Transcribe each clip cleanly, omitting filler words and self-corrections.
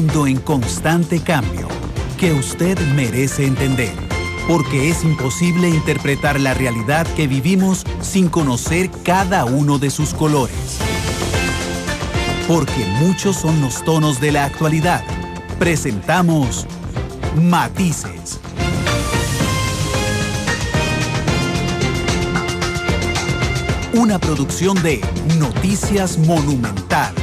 mundo en constante cambio que usted merece entender, porque es imposible interpretar la realidad que vivimos sin conocer cada uno de sus colores. Porque muchos son los tonos de la actualidad. Presentamos Matices. Una producción de Noticias Monumental.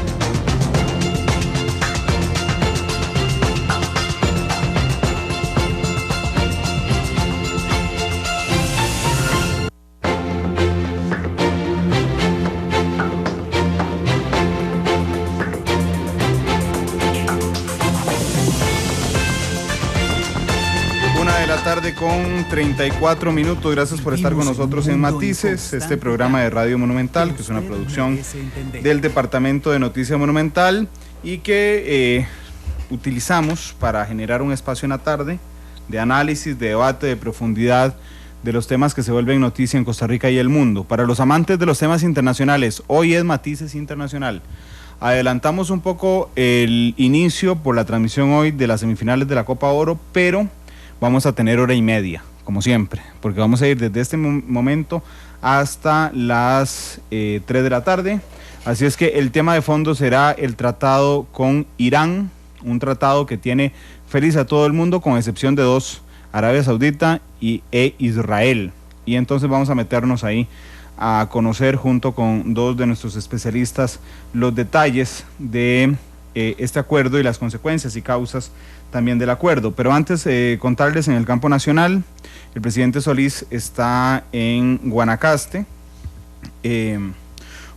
Tarde con 34 minutos. Gracias por estar con nosotros en Matices, este programa de Radio Monumental, que es una producción del Departamento de Noticias Monumental y que utilizamos para generar un espacio en la tarde de análisis, de debate, de profundidad de los temas que se vuelven noticia en Costa Rica y el mundo. Para los amantes de los temas internacionales, hoy es Matices Internacional. Adelantamos un poco el inicio por la transmisión hoy de las semifinales de la Copa Oro, pero vamos a tener hora y media, como siempre, porque vamos a ir desde este momento hasta las 3 de la tarde. Así es que el tema de fondo será el tratado con Irán, un tratado que tiene feliz a todo el mundo, con excepción de dos, Arabia Saudita e Israel. Y entonces vamos a meternos ahí a conocer junto con dos de nuestros especialistas los detalles de este acuerdo y las consecuencias y causas también del acuerdo. Pero antes contarles, en el campo nacional, el presidente Solís está en Guanacaste.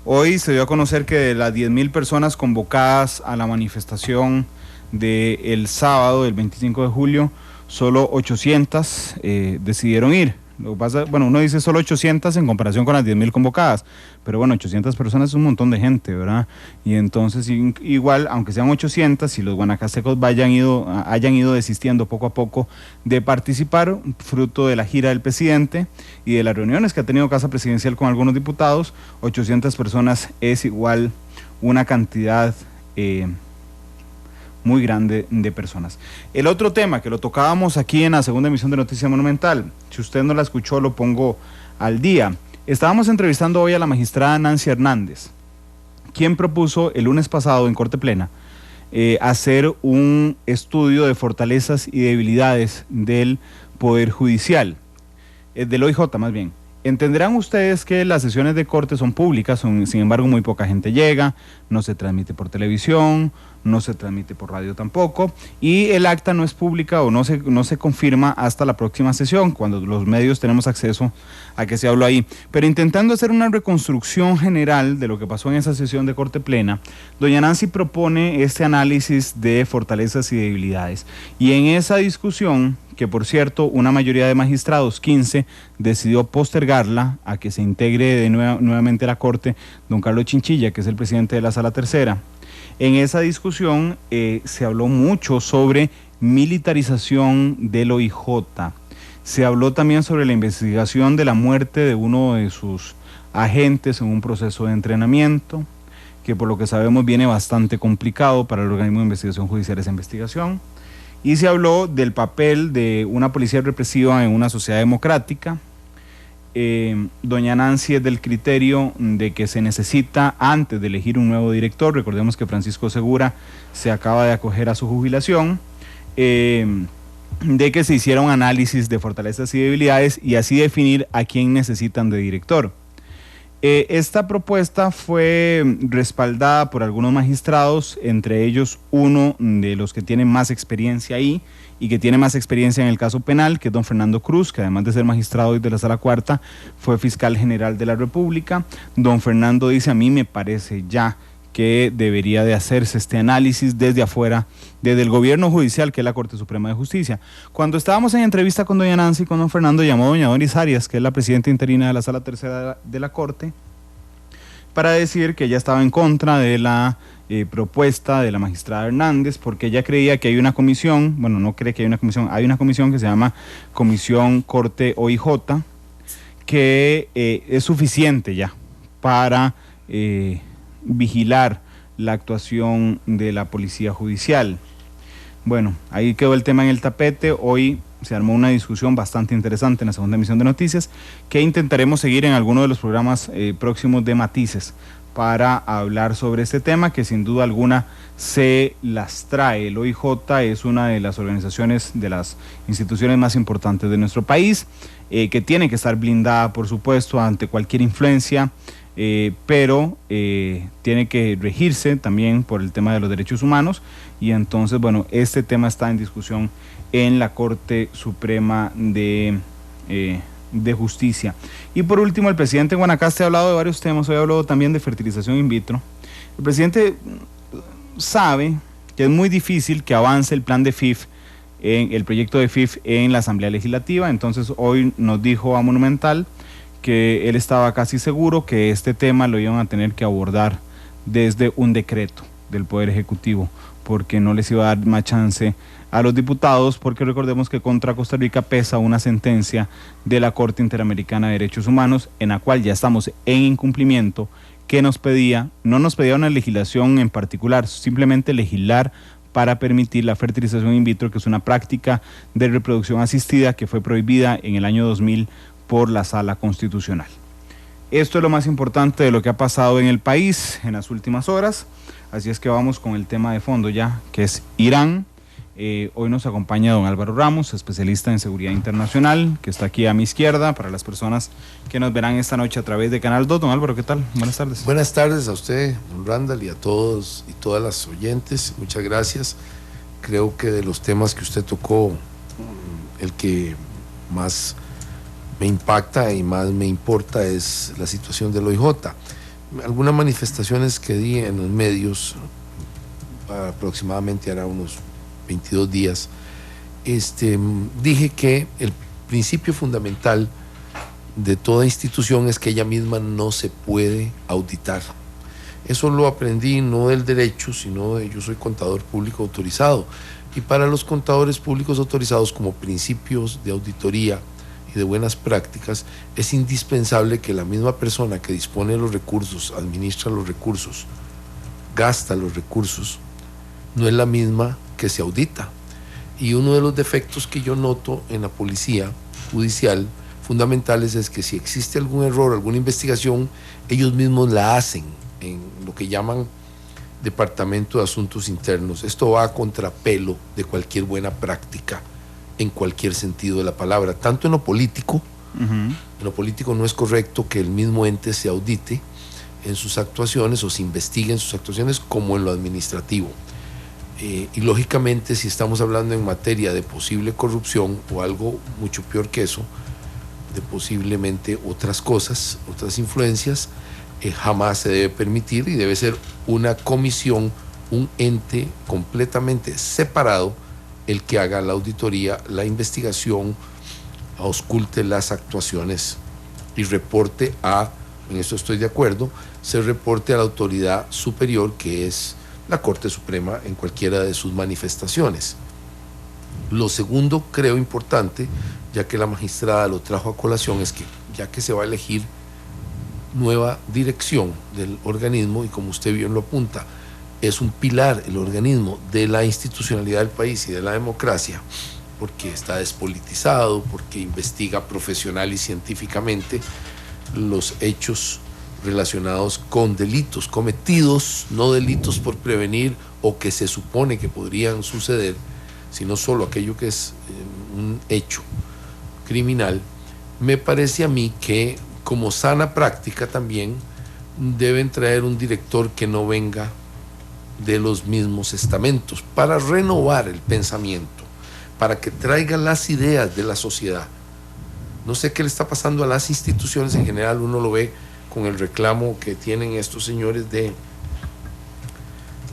Hoy se dio a conocer que de las 10.000 personas convocadas a la manifestación del sábado, del 25 de julio, solo 800 decidieron ir. Lo que pasa, bueno, uno dice solo 800 en comparación con las 10.000 convocadas, pero bueno, 800 personas es un montón de gente, ¿verdad? Y entonces igual, aunque sean 800, si los guanacastecos hayan ido desistiendo poco a poco de participar, fruto de la gira del presidente y de las reuniones que ha tenido Casa Presidencial con algunos diputados, 800 personas es igual una cantidad muy grande de personas. El otro tema que lo tocábamos aquí en la segunda emisión de Noticia Monumental, si usted no la escuchó, lo pongo al día. Estábamos entrevistando hoy a la magistrada Nancy Hernández, quien propuso el lunes pasado en Corte Plena hacer un estudio de fortalezas y debilidades del Poder Judicial, del OIJ más bien. Entenderán ustedes que las sesiones de corte son públicas, sin embargo muy poca gente llega, no se transmite por televisión, no se transmite por radio tampoco, y el acta no es pública o no se confirma hasta la próxima sesión, cuando los medios tenemos acceso a que se habló ahí. Pero intentando hacer una reconstrucción general de lo que pasó en esa sesión de Corte Plena, doña Nancy propone este análisis de fortalezas y debilidades. Y en esa discusión, que por cierto una mayoría de magistrados, 15, decidió postergarla a que se integre nuevamente a la Corte don Carlos Chinchilla, que es el presidente de la Sala Tercera. En esa discusión se habló mucho sobre militarización del OIJ. Se habló también sobre la investigación de la muerte de uno de sus agentes en un proceso de entrenamiento, que por lo que sabemos viene bastante complicado para el organismo de investigación judicial esa investigación. Y se habló del papel de una policía represiva en una sociedad democrática. Doña Nancy es del criterio de que se necesita, antes de elegir un nuevo director, recordemos que Francisco Segura se acaba de acoger a su jubilación, de que se hiciera un análisis de fortalezas y debilidades y así definir a quién necesitan de director. Esta propuesta fue respaldada por algunos magistrados, entre ellos uno de los que tiene más experiencia ahí y que tiene más experiencia en el caso penal, que es don Fernando Cruz, que además de ser magistrado de la Sala Cuarta, fue fiscal general de la República. Don Fernando dice: a mí me parece ya que debería de hacerse este análisis desde afuera, desde el gobierno judicial, que es la Corte Suprema de Justicia. Cuando estábamos en entrevista con doña Nancy y con don Fernando, llamó doña Doris Arias, que es la presidenta interina de la Sala Tercera de la Corte, para decir que ella estaba en contra de la propuesta de la magistrada Hernández, porque ella creía que hay una comisión, bueno, no cree que hay una comisión que se llama Comisión Corte OIJ, que es suficiente ya para vigilar la actuación de la Policía Judicial. Bueno, ahí quedó el tema en el tapete. Hoy se armó una discusión bastante interesante en la segunda emisión de Noticias, que intentaremos seguir en alguno de los programas próximos de Matices para hablar sobre este tema, que sin duda alguna se las trae. El OIJ es una de las organizaciones, de las instituciones más importantes de nuestro país, que tiene que estar blindada, por supuesto, ante cualquier influencia, pero tiene que regirse también por el tema de los derechos humanos, y entonces, bueno, este tema está en discusión en la Corte Suprema de Justicia. Y por último, el presidente en Guanacaste ha hablado de varios temas. Hoy ha hablado también de fertilización in vitro. El presidente sabe que es muy difícil que avance el plan de FIF, el proyecto de FIF en la Asamblea Legislativa. Entonces hoy nos dijo a Monumental que él estaba casi seguro que este tema lo iban a tener que abordar desde un decreto del Poder Ejecutivo, porque no les iba a dar más chance a los diputados, porque recordemos que contra Costa Rica pesa una sentencia de la Corte Interamericana de Derechos Humanos, en la cual ya estamos en incumplimiento, que no nos pedía una legislación en particular, simplemente legislar para permitir la fertilización in vitro, que es una práctica de reproducción asistida que fue prohibida en el año 2000 por la Sala Constitucional. Esto es lo más importante de lo que ha pasado en el país en las últimas horas, así es que vamos con el tema de fondo ya, que es Irán. Hoy nos acompaña don Álvaro Ramos, especialista en seguridad internacional, que está aquí a mi izquierda, para las personas que nos verán esta noche a través de Canal 2. Don Álvaro, ¿qué tal? Buenas tardes. Buenas tardes a usted, don Randall, y a todos y todas las oyentes. Muchas gracias. Creo que de los temas que usted tocó, el que más me impacta y más me importa es la situación del OIJ. Algunas manifestaciones que di en los medios, aproximadamente hará unos 22 días, dije que el principio fundamental de toda institución es que ella misma no se puede auditar. Eso lo aprendí no del derecho, sino yo soy contador público autorizado, y para los contadores públicos autorizados, como principios de auditoría y de buenas prácticas, es indispensable que la misma persona que dispone de los recursos, administra los recursos, gasta los recursos, no es la misma que se audita. Y uno de los defectos que yo noto en la policía judicial fundamentales es que si existe algún error, alguna investigación, ellos mismos la hacen en lo que llaman Departamento de Asuntos Internos. Esto va a contrapelo de cualquier buena práctica en cualquier sentido de la palabra, tanto en lo político. En lo político no es correcto que el mismo ente se audite en sus actuaciones o se investigue en sus actuaciones, como en lo administrativo. Y lógicamente, si estamos hablando en materia de posible corrupción o algo mucho peor que eso, de posiblemente otras cosas, otras influencias, jamás se debe permitir, y debe ser una comisión, un ente completamente separado el que haga la auditoría, la investigación, ausculte las actuaciones y reporte en eso estoy de acuerdo, se reporte a la autoridad superior, que es la Corte Suprema, en cualquiera de sus manifestaciones. Lo segundo, creo importante, ya que la magistrada lo trajo a colación, es que ya que se va a elegir nueva dirección del organismo, y como usted bien lo apunta, es un pilar el organismo de la institucionalidad del país y de la democracia, porque está despolitizado, porque investiga profesional y científicamente los hechos relacionados con delitos cometidos, no delitos por prevenir o que se supone que podrían suceder, sino solo aquello que es un hecho criminal. Me parece a mí que, como sana práctica también, deben traer un director que no venga de los mismos estamentos, para renovar el pensamiento, para que traiga las ideas de la sociedad. No sé qué le está pasando a las instituciones en general. Uno lo ve con el reclamo que tienen estos señores de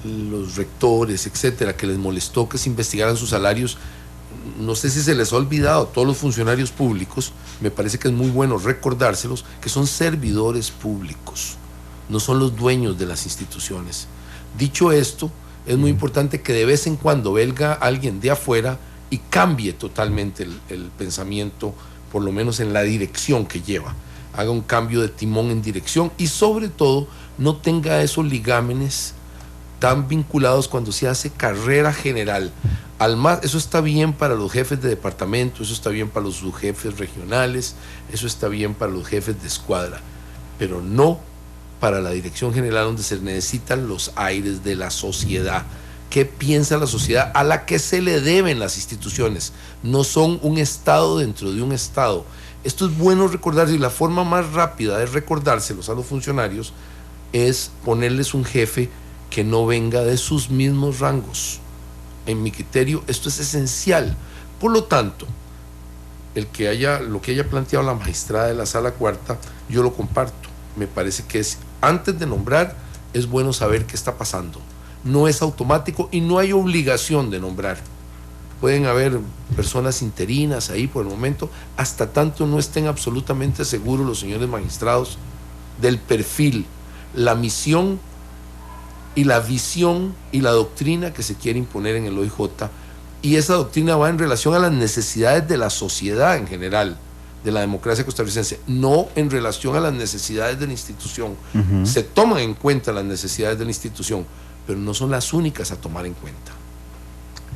los rectores, etcétera, que les molestó que se investigaran sus salarios. No sé si se les ha olvidado a todos los funcionarios públicos, me parece que es muy bueno recordárselos, que son servidores públicos, no son los dueños de las instituciones. Dicho esto, es muy importante que de vez en cuando venga alguien de afuera y cambie totalmente el pensamiento, por lo menos en la dirección que lleva. Haga un cambio de timón en dirección, y sobre todo no tenga esos ligámenes tan vinculados cuando se hace carrera general Eso está bien para los jefes de departamento, eso está bien para los subjefes regionales, eso está bien para los jefes de escuadra, pero no para la dirección general, donde se necesitan los aires de la sociedad. ¿Qué piensa la sociedad a la que se le deben las instituciones? No son un Estado dentro de un Estado. Esto es bueno recordarse, y la forma más rápida de recordárselos a los funcionarios es ponerles un jefe que no venga de sus mismos rangos. En mi criterio, esto es esencial. Por lo tanto, lo que haya planteado la magistrada de la Sala Cuarta, yo lo comparto. Me parece que antes de nombrar, es bueno saber qué está pasando. No es automático y no hay obligación de nombrar. Pueden haber personas interinas ahí por el momento, hasta tanto no estén absolutamente seguros los señores magistrados del perfil, la misión y la visión y la doctrina que se quiere imponer en el OIJ, y esa doctrina va en relación a las necesidades de la sociedad en general, de la democracia costarricense, no en relación a las necesidades de la institución. Se toman en cuenta las necesidades de la institución, pero no son las únicas a tomar en cuenta.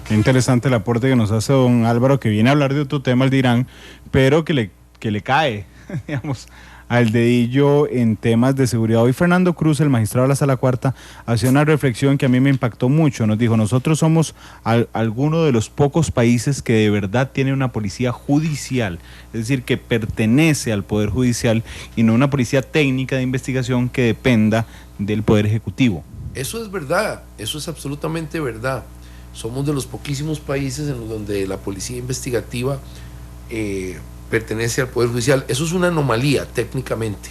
Qué interesante el aporte que nos hace don Álvaro, que viene a hablar de otro tema, el de Irán, pero que le cae, digamos, al dedillo en temas de seguridad. Hoy Fernando Cruz, el magistrado de la Sala Cuarta, hacía una reflexión que a mí me impactó mucho. Nos dijo: nosotros somos alguno de los pocos países que de verdad tiene una policía judicial, es decir, que pertenece al Poder Judicial y no una policía técnica de investigación que dependa del Poder Ejecutivo. Eso es verdad, eso es absolutamente verdad. Somos de los poquísimos países en donde la policía investigativa pertenece al Poder Judicial. Eso es una anomalía técnicamente.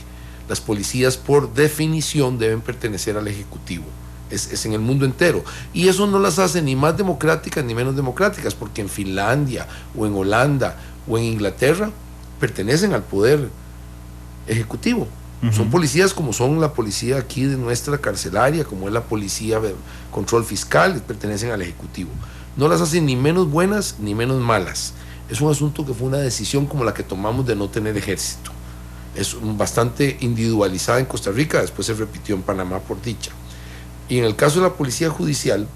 Las policías, por definición, deben pertenecer al Ejecutivo. Es en el mundo entero. Y eso no las hace ni más democráticas ni menos democráticas, porque en Finlandia o en Holanda o en Inglaterra pertenecen al Poder Ejecutivo. Son policías como son la policía aquí de nuestra carcelaria, como es la policía de control fiscal, pertenecen al Ejecutivo. No las hacen ni menos buenas ni menos malas. Es un asunto que fue una decisión como la que tomamos de no tener ejército. Es bastante individualizada en Costa Rica, después se repitió en Panamá, por dicha. Y en el caso de la policía judicial,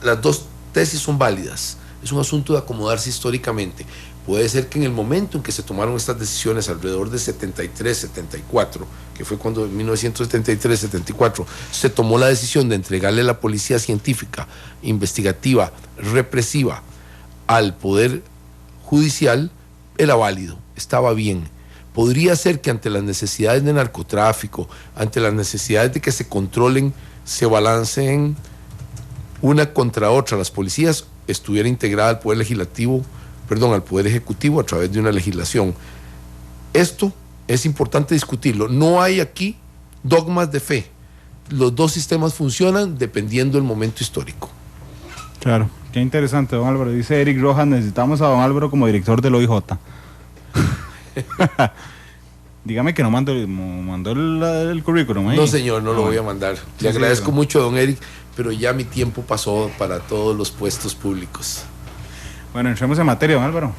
las dos tesis son válidas. Es un asunto de acomodarse históricamente. Puede ser que en el momento en que se tomaron estas decisiones, alrededor de 73, 74, que fue cuando en 1973, 74, se tomó la decisión de entregarle la policía científica, investigativa, represiva al Poder Judicial, era válido, estaba bien. Podría ser que ante las necesidades de narcotráfico, ante las necesidades de que se controlen, se balanceen una contra otra, las policías, estuviera integrada al Poder al Poder Ejecutivo a través de una legislación. Esto es importante discutirlo. No hay aquí dogmas de fe. Los dos sistemas funcionan dependiendo del momento histórico. Claro, qué interesante, don Álvaro. Dice Eric Rojas: necesitamos a don Álvaro como director del OIJ. Dígame que no mandó el currículum ahí. No, señor, no lo voy a mandar. Le agradezco mucho, don Eric, pero ya mi tiempo pasó para todos los puestos públicos. Bueno, entremos en materia, don Álvaro.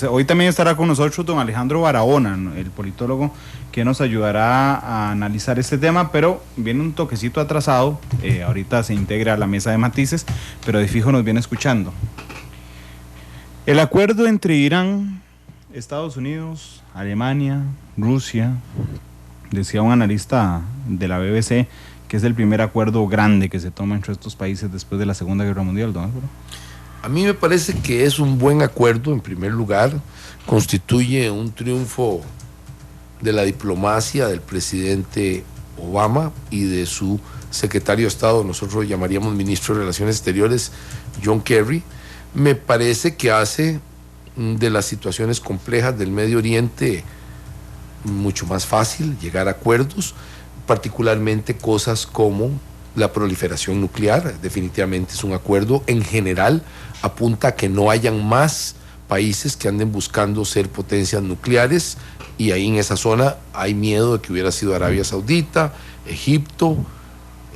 Hoy también estará con nosotros don Alejandro Barahona, el politólogo, que nos ayudará a analizar este tema, pero viene un toquecito atrasado. Ahorita se integra a la mesa de matices, pero de fijo nos viene escuchando. El acuerdo entre Irán, Estados Unidos, Alemania, Rusia, decía un analista de la BBC, que es el primer acuerdo grande que se toma entre estos países después de la Segunda Guerra Mundial, don Álvaro. A mí me parece que es un buen acuerdo. En primer lugar, constituye un triunfo de la diplomacia del presidente Obama y de su secretario de Estado, nosotros llamaríamos ministro de Relaciones Exteriores, John Kerry. Me parece que hace de las situaciones complejas del Medio Oriente mucho más fácil llegar a acuerdos, particularmente cosas como la proliferación nuclear. Definitivamente es un acuerdo en general, apunta a que no hayan más países que anden buscando ser potencias nucleares, y ahí en esa zona hay miedo de que hubiera sido Arabia Saudita, Egipto,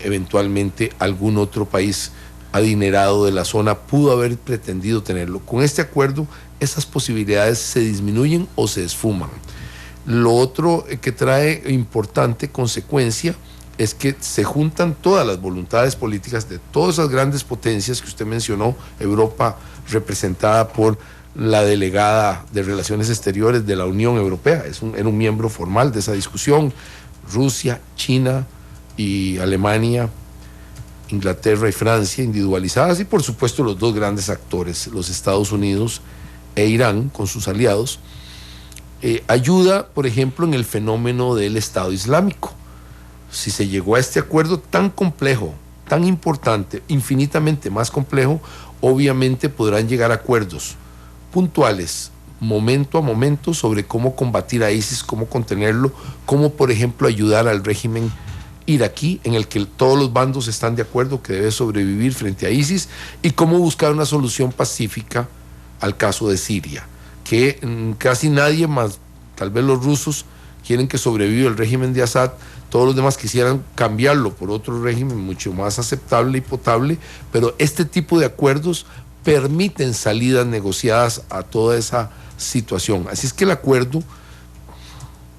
eventualmente algún otro país adinerado de la zona pudo haber pretendido tenerlo. Con este acuerdo esas posibilidades se disminuyen o se esfuman. Lo otro que trae importante consecuencia es que se juntan todas las voluntades políticas de todas esas grandes potencias que usted mencionó, Europa representada por la delegada de Relaciones Exteriores de la Unión Europea, era un miembro formal de esa discusión, Rusia, China y Alemania, Inglaterra y Francia individualizadas, y por supuesto los dos grandes actores, los Estados Unidos e Irán con sus aliados. Ayuda, por ejemplo, en el fenómeno del Estado Islámico. Si se llegó a este acuerdo tan complejo, tan importante, infinitamente más complejo, obviamente podrán llegar a acuerdos puntuales, momento a momento, sobre cómo combatir a ISIS, cómo contenerlo, cómo, por ejemplo, ayudar al régimen iraquí, en el que todos los bandos están de acuerdo que debe sobrevivir frente a ISIS, y cómo buscar una solución pacífica al caso de Siria, que casi nadie más, tal vez los rusos, quieren que sobreviva el régimen de Assad. Todos los demás quisieran cambiarlo por otro régimen mucho más aceptable y potable, pero este tipo de acuerdos permiten salidas negociadas a toda esa situación. Así es que el acuerdo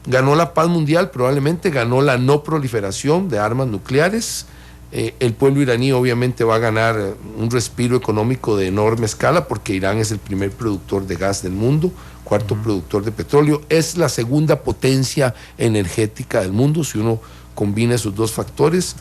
ganó la paz mundial, probablemente ganó la no proliferación de armas nucleares. El pueblo iraní obviamente va a ganar un respiro económico de enorme escala, porque Irán es el primer productor de gas del mundo, cuarto productor de petróleo, es la segunda potencia energética del mundo. Si uno combina esos dos factores,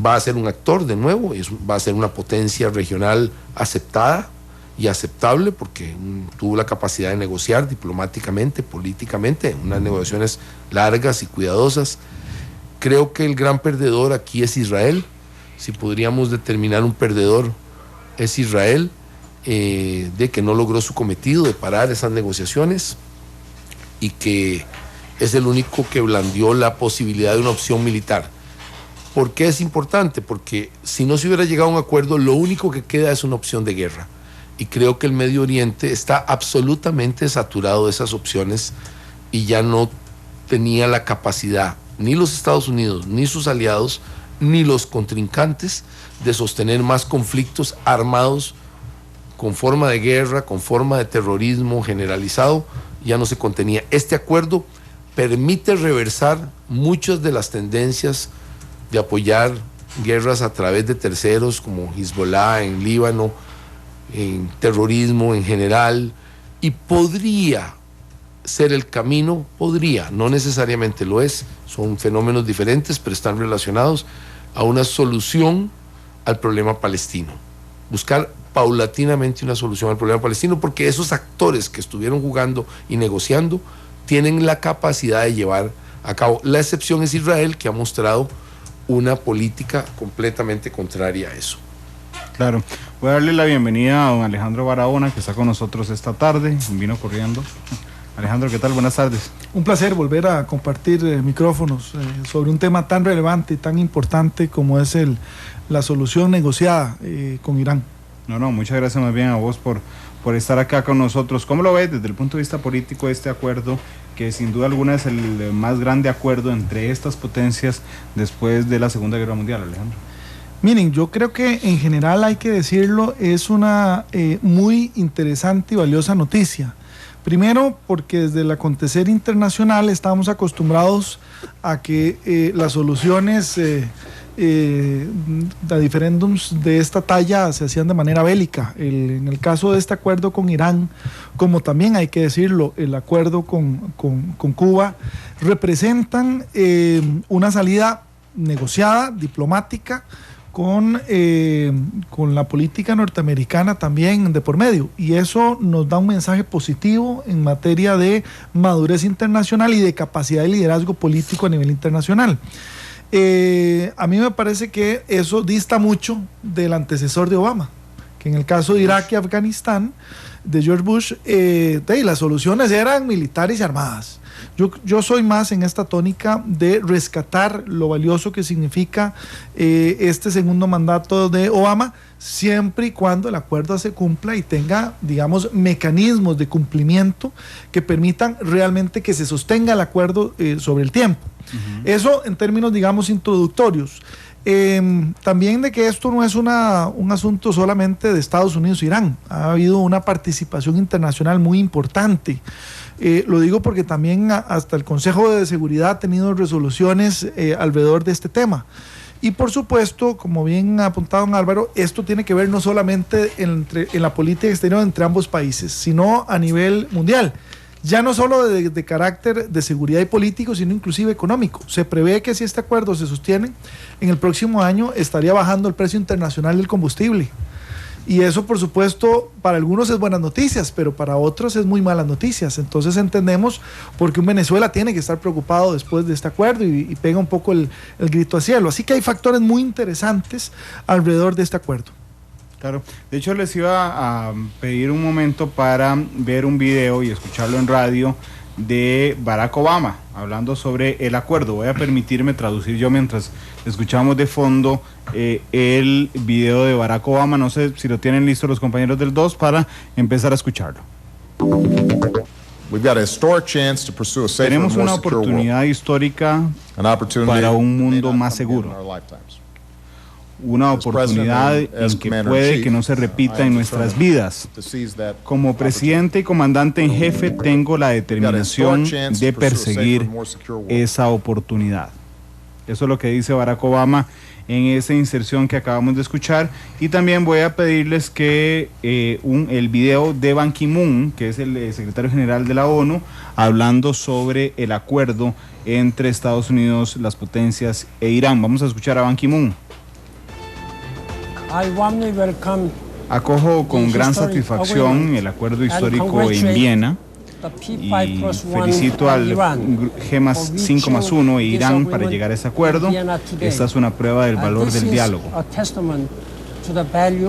va a ser un actor de nuevo, va a ser una potencia regional aceptada y aceptable, porque tuvo la capacidad de negociar diplomáticamente, políticamente, unas negociaciones largas y cuidadosas. Creo que el gran perdedor aquí es Israel. Si podríamos determinar un perdedor, es Israel, de que no logró su cometido de parar esas negociaciones, y que es el único que blandió la posibilidad de una opción militar. ¿Por qué es importante? Porque si no se hubiera llegado a un acuerdo, lo único que queda es una opción de guerra. Y creo que el Medio Oriente está absolutamente saturado de esas opciones, y ya no tenía la capacidad, ni los Estados Unidos, ni sus aliados, ni los contrincantes, de sostener más conflictos armados con forma de guerra, con forma de terrorismo generalizado. Ya no se contenía. Este acuerdo permite reversar muchas de las tendencias de apoyar guerras a través de terceros, como Hezbollah en Líbano, en terrorismo en general, y podría ser el camino, no necesariamente lo es, son fenómenos diferentes, pero están relacionados a una solución al problema palestino. Buscar paulatinamente una solución al problema palestino, porque esos actores que estuvieron jugando y negociando tienen la capacidad de llevar a cabo. La excepción es Israel, que ha mostrado una política completamente contraria a eso. Claro. Voy a darle la bienvenida a don Alejandro Barahona, que está con nosotros esta tarde, vino corriendo. Alejandro, ¿qué tal? Buenas tardes. Un placer volver a compartir micrófonos sobre un tema tan relevante y tan importante como es la solución negociada con Irán. No, muchas gracias más bien a vos por estar acá con nosotros. ¿Cómo lo ves desde el punto de vista político este acuerdo, que sin duda alguna es el más grande acuerdo entre estas potencias después de la Segunda Guerra Mundial, Alejandro? Miren, yo creo que en general, hay que decirlo, es una muy interesante y valiosa noticia. Primero, porque desde el acontecer internacional estamos acostumbrados a que las soluciones de diferéndums de esta talla se hacían de manera bélica. En el caso de este acuerdo con Irán, como también hay que decirlo, el acuerdo con Cuba, representan una salida negociada, diplomática, con la política norteamericana también de por medio, y eso nos da un mensaje positivo en materia de madurez internacional y de capacidad de liderazgo político a nivel internacional. A mí me parece que eso dista mucho del antecesor de Obama, que en el caso de Irak y Afganistán de George Bush, las soluciones eran militares y armadas. Yo soy más en esta tónica de rescatar lo valioso que significa este segundo mandato de Obama, siempre y cuando el acuerdo se cumpla y tenga, digamos, mecanismos de cumplimiento que permitan realmente que se sostenga el acuerdo sobre el tiempo. Eso en términos, digamos, introductorios. También de que esto no es un asunto solamente de Estados Unidos e Irán. Ha habido una participación internacional muy importante. Lo digo porque también hasta el Consejo de Seguridad ha tenido resoluciones alrededor de este tema. Y por supuesto, como bien ha apuntado don Álvaro, esto tiene que ver no solamente en la política exterior entre ambos países, sino a nivel mundial. Ya no solo de carácter de seguridad y político, sino inclusive económico. Se prevé que si este acuerdo se sostiene, en el próximo año estaría bajando el precio internacional del combustible. Y eso, por supuesto, para algunos es buenas noticias, pero para otros es muy malas noticias. Entonces entendemos por qué un Venezuela tiene que estar preocupado después de este acuerdo y pega un poco el grito al cielo. Así que hay factores muy interesantes alrededor de este acuerdo. Claro, de hecho les iba a pedir un momento para ver un video y escucharlo en radio de Barack Obama hablando sobre el acuerdo. Voy a permitirme traducir yo mientras escuchamos de fondo el video de Barack Obama. No sé si lo tienen listo los compañeros del 2 para empezar a escucharlo. Tenemos una oportunidad histórica para un mundo más seguro. Una oportunidad en que puede que no se repita en nuestras vidas. Como presidente y comandante en jefe, tengo la determinación de perseguir esa oportunidad. Eso es lo que dice Barack Obama en esa inserción que acabamos de escuchar. Y también voy a pedirles que el video de Ban Ki-moon, que es el secretario general de la ONU, hablando sobre el acuerdo entre Estados Unidos, las potencias e Irán. Vamos a escuchar a Ban Ki-moon. Acojo con gran satisfacción el acuerdo histórico en Viena y felicito al G+5+1 e Irán para llegar a ese acuerdo. Esta es una prueba del valor del diálogo.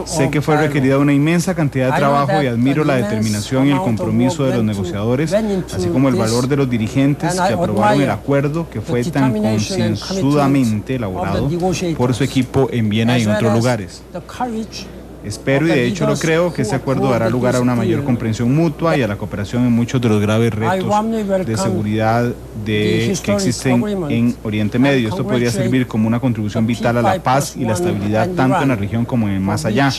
Sé que fue requerida una inmensa cantidad de trabajo y admiro la determinación y el compromiso de los negociadores, así como el valor de los dirigentes que aprobaron el acuerdo que fue tan concienzudamente elaborado por su equipo en Viena y en otros lugares. Espero y de hecho lo creo que este acuerdo dará lugar a una mayor comprensión mutua y a la cooperación en muchos de los graves retos de seguridad que existen en Oriente Medio. Esto podría servir como una contribución vital a la paz y la estabilidad tanto en la región como en el más allá.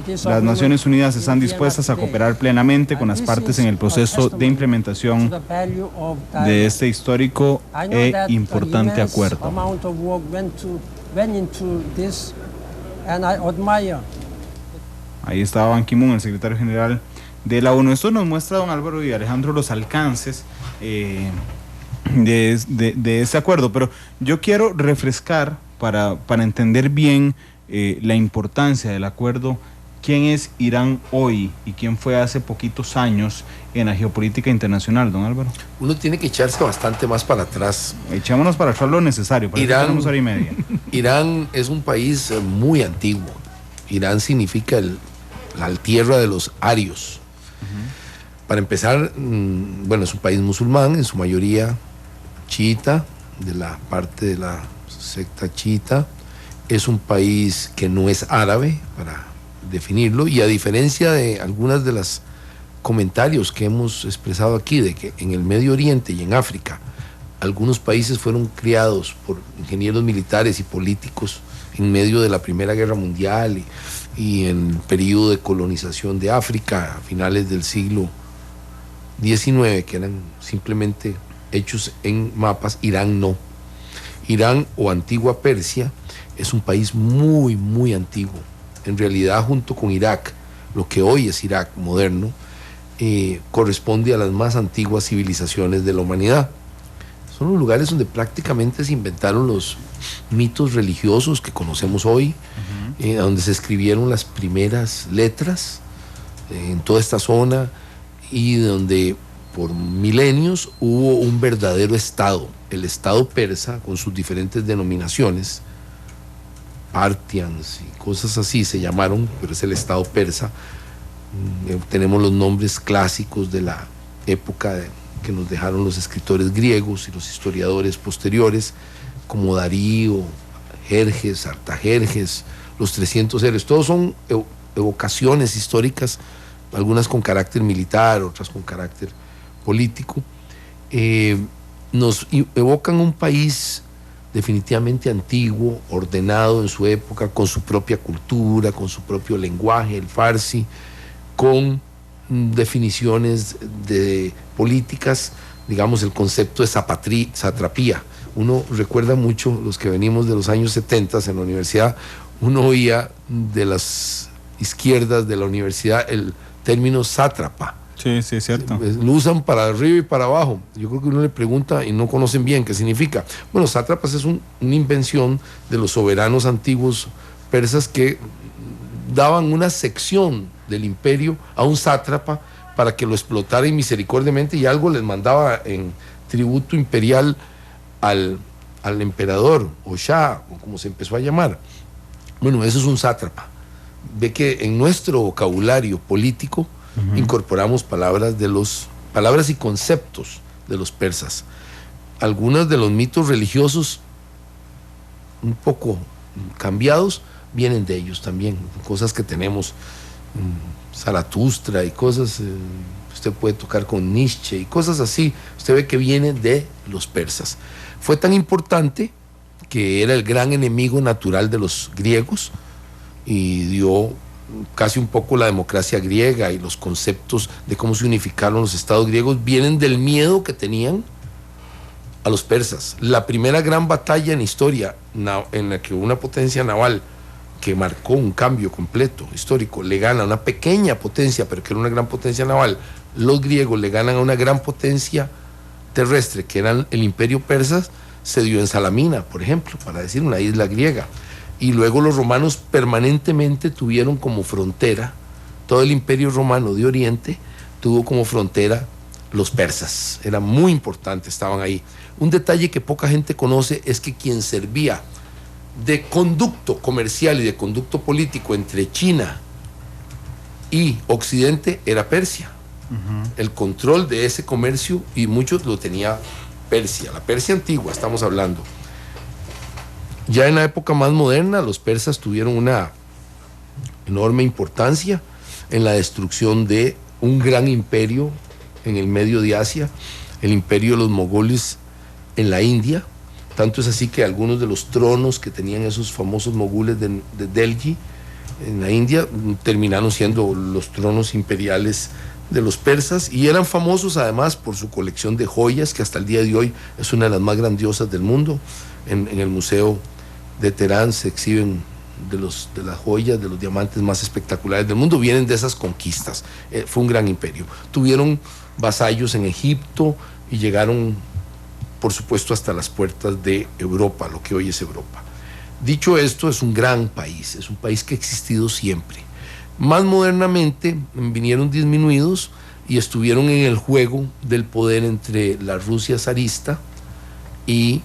Las Naciones Unidas están dispuestas a cooperar plenamente con las partes en el proceso de implementación de este histórico e importante acuerdo. Ahí estaba Ban Ki-moon, el secretario general de la ONU. Esto nos muestra, don Álvaro y Alejandro, los alcances de este acuerdo, pero yo quiero refrescar para entender bien la importancia del acuerdo. ¿Quién es Irán hoy y quién fue hace poquitos años en la geopolítica internacional, don Álvaro? Uno tiene que echarse bastante más para atrás. Echémonos para atrás lo necesario, para Irán, tenemos hora y media. Irán es un país muy antiguo. Irán significa la tierra de los arios. Para empezar, bueno, es un país musulmán, en su mayoría chiita, de la parte de la secta chiita. Es un país que no es árabe, para definirlo, y a diferencia de algunas de los comentarios que hemos expresado aquí, de que en el Medio Oriente y en África, algunos países fueron criados por ingenieros militares y políticos en medio de la Primera Guerra Mundial y en el periodo de colonización de África a finales del siglo XIX, que eran simplemente hechos en mapas. Irán no. Irán, o antigua Persia, es un país muy, muy antiguo. En realidad, junto con Irak, lo que hoy es Irak moderno, corresponde a las más antiguas civilizaciones de la humanidad. Son los lugares donde prácticamente se inventaron los mitos religiosos que conocemos hoy, donde se escribieron las primeras letras en toda esta zona, y donde por milenios hubo un verdadero Estado, el Estado persa, con sus diferentes denominaciones, Parthians y cosas así se llamaron, pero es el Estado persa. Tenemos los nombres clásicos de la época que nos dejaron los escritores griegos y los historiadores posteriores, como Darío, Jerjes, Artajerjes, los 300 héroes. Todos son evocaciones históricas, algunas con carácter militar, otras con carácter político. Nos evocan un país definitivamente antiguo, ordenado en su época, con su propia cultura, con su propio lenguaje, el farsi, con definiciones de políticas, digamos el concepto de satrapía. Uno recuerda mucho, los que venimos de los años 70 en la universidad, uno oía de las izquierdas de la universidad el término sátrapa. Sí, sí, es cierto. Lo usan para arriba y para abajo. Yo creo que uno le pregunta y no conocen bien qué significa. Bueno, sátrapas es una invención de los soberanos antiguos persas que daban una sección del imperio a un sátrapa para que lo explotara misericordiamente, y algo les mandaba en tributo imperial al emperador o shah, o como se empezó a llamar. Bueno, eso es un sátrapa. Ve que en nuestro vocabulario político incorporamos palabras y conceptos de los persas. Algunos de los mitos religiosos un poco cambiados vienen de ellos también, cosas que tenemos, Zaratustra y cosas, usted puede tocar con Nietzsche y cosas así, usted ve que vienen de los persas. Fue tan importante que era el gran enemigo natural de los griegos y dio casi un poco la democracia griega, y los conceptos de cómo se unificaron los estados griegos vienen del miedo que tenían a los persas. La primera gran batalla en historia en la que una potencia naval que marcó un cambio completo histórico le gana a una pequeña potencia, pero que era una gran potencia naval, los griegos le ganan a una gran potencia terrestre que era el imperio persa, se dio en Salamina, por ejemplo, para decir una isla griega. Y luego los romanos permanentemente tuvieron como frontera, todo el imperio romano de Oriente tuvo como frontera los persas. Era muy importante, estaban ahí. Un detalle que poca gente conoce es que quien servía de conducto comercial y de conducto político entre China y Occidente era Persia. El control de ese comercio, y muchos lo tenía Persia, la Persia antigua estamos hablando. Ya en la época más moderna, los persas tuvieron una enorme importancia en la destrucción de un gran imperio en el medio de Asia, el imperio de los mogoles en la India. Tanto es así que algunos de los tronos que tenían esos famosos mogules de Delhi en la India terminaron siendo los tronos imperiales de los persas, y eran famosos además por su colección de joyas, que hasta el día de hoy es una de las más grandiosas del mundo. En el Museo de Teherán se exhiben de las joyas, de los diamantes más espectaculares del mundo, vienen de esas conquistas. Fue un gran imperio. Tuvieron vasallos en Egipto y llegaron, por supuesto, hasta las puertas de Europa, lo que hoy es Europa. Dicho esto, es un gran país, es un país que ha existido siempre. Más modernamente vinieron disminuidos y estuvieron en el juego del poder entre la Rusia zarista y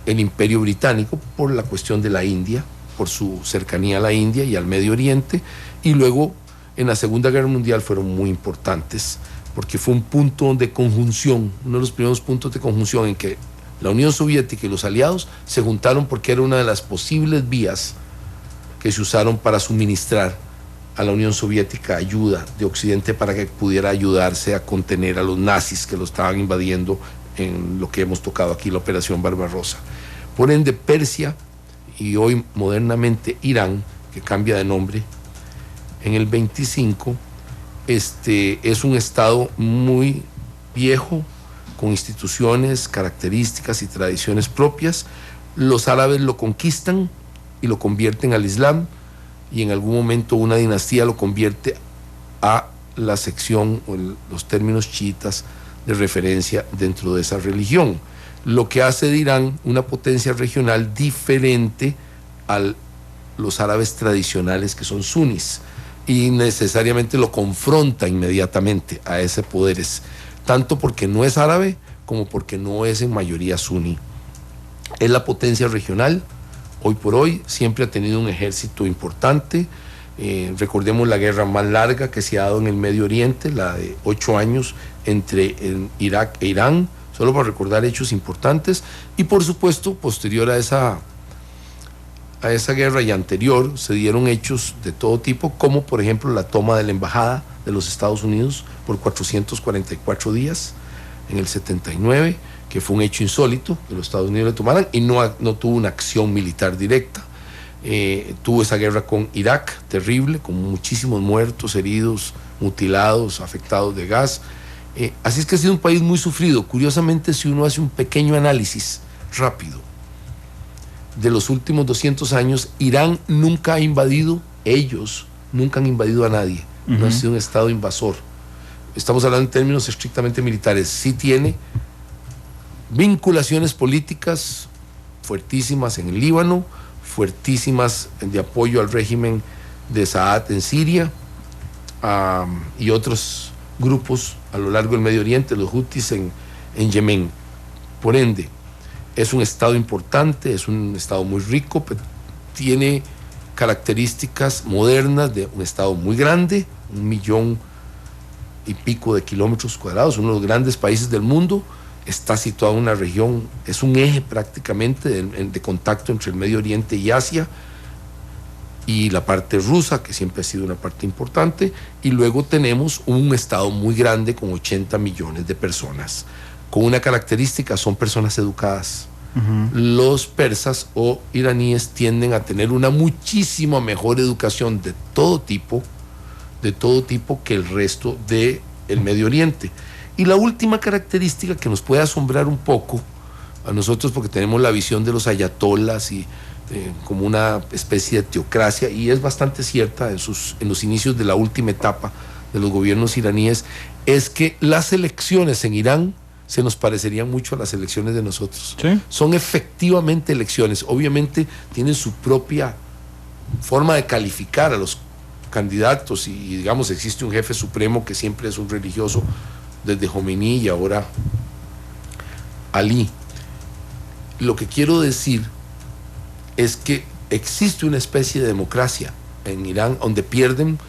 el Imperio Británico, por la cuestión de la India, por su cercanía a la India y al Medio Oriente, y luego en la Segunda Guerra Mundial fueron muy importantes, porque fue un punto de conjunción, uno de los primeros puntos de conjunción en que la Unión Soviética y los aliados se juntaron, porque era una de las posibles vías que se usaron para suministrar a la Unión Soviética ayuda de Occidente para que pudiera ayudarse a contener a los nazis que lo estaban invadiendo en lo que hemos tocado aquí, la Operación Barbarossa. Por ende, Persia, y hoy modernamente Irán, que cambia de nombre en el 25, es un estado muy viejo, con instituciones, características y tradiciones propias. Los árabes lo conquistan y lo convierten al Islam, y en algún momento una dinastía lo convierte a la sección o los términos chiitas de referencia dentro de esa religión, lo que hace de Irán una potencia regional diferente a los árabes tradicionales, que son sunis, y necesariamente lo confronta inmediatamente a ese poder, tanto porque no es árabe como porque no es en mayoría suní. Es la potencia regional. Hoy por hoy siempre ha tenido un ejército importante. Recordemos la guerra más larga que se ha dado en el Medio Oriente, la de 8 años entre Irak e Irán, solo para recordar hechos importantes. Y por supuesto, posterior a esa guerra y anterior, se dieron hechos de todo tipo, como por ejemplo la toma de la embajada de los Estados Unidos por 444 días en el 79, que fue un hecho insólito que los Estados Unidos le tomaran, y no tuvo una acción militar directa. Tuvo esa guerra con Irak, terrible, con muchísimos muertos, heridos, mutilados, afectados de gas. Así es que ha sido un país muy sufrido. Curiosamente, si uno hace un pequeño análisis rápido de los últimos 200 años, Irán nunca ha invadido, ellos nunca han invadido a nadie. No ha sido un estado invasor. Estamos hablando en términos estrictamente militares. Sí tiene vinculaciones políticas fuertísimas en el Líbano, fuertísimas de apoyo al régimen de Saad en Siria, y otros grupos a lo largo del Medio Oriente, los Houthis en Yemen. Por ende, es un estado importante, es un estado muy rico, pero tiene características modernas de un estado muy grande, 1,000,000 y pico de kilómetros cuadrados, uno de los grandes países del mundo. Está situado en una región, es un eje prácticamente de contacto entre el Medio Oriente y Asia, y la parte rusa, que siempre ha sido una parte importante, y luego tenemos un estado muy grande con 80 millones de personas, con una característica: son personas educadas. Los persas o iraníes tienden a tener una muchísimo mejor educación de todo tipo que el resto del Medio Oriente. Y la última característica que nos puede asombrar un poco a nosotros, porque tenemos la visión de los ayatolas y como una especie de teocracia, y es bastante cierta en los inicios de la última etapa de los gobiernos iraníes, es que las elecciones en Irán se nos parecerían mucho a las elecciones de nosotros. ¿Sí? Son efectivamente elecciones. Obviamente tienen su propia forma de calificar a los candidatos, y digamos existe un jefe supremo que siempre es un religioso, desde Jomeini y ahora Ali. Lo que quiero decir es que existe una especie de democracia en Irán, donde pierden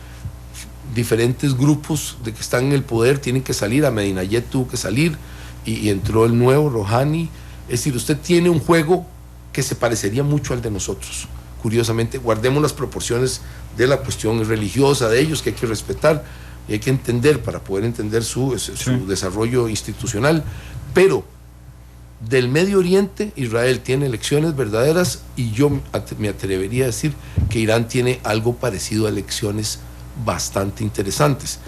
diferentes grupos de que están en el poder, tienen que salir. Ahmadinejad tuvo que salir, y entró el nuevo Rouhani. Es decir, usted tiene un juego que se parecería mucho al de nosotros. Curiosamente, guardemos las proporciones de la cuestión religiosa de ellos, que hay que respetar y hay que entender para poder entender su desarrollo institucional. Pero del Medio Oriente, Israel tiene elecciones verdaderas, y yo me atrevería a decir que Irán tiene algo parecido a elecciones bastante interesantes.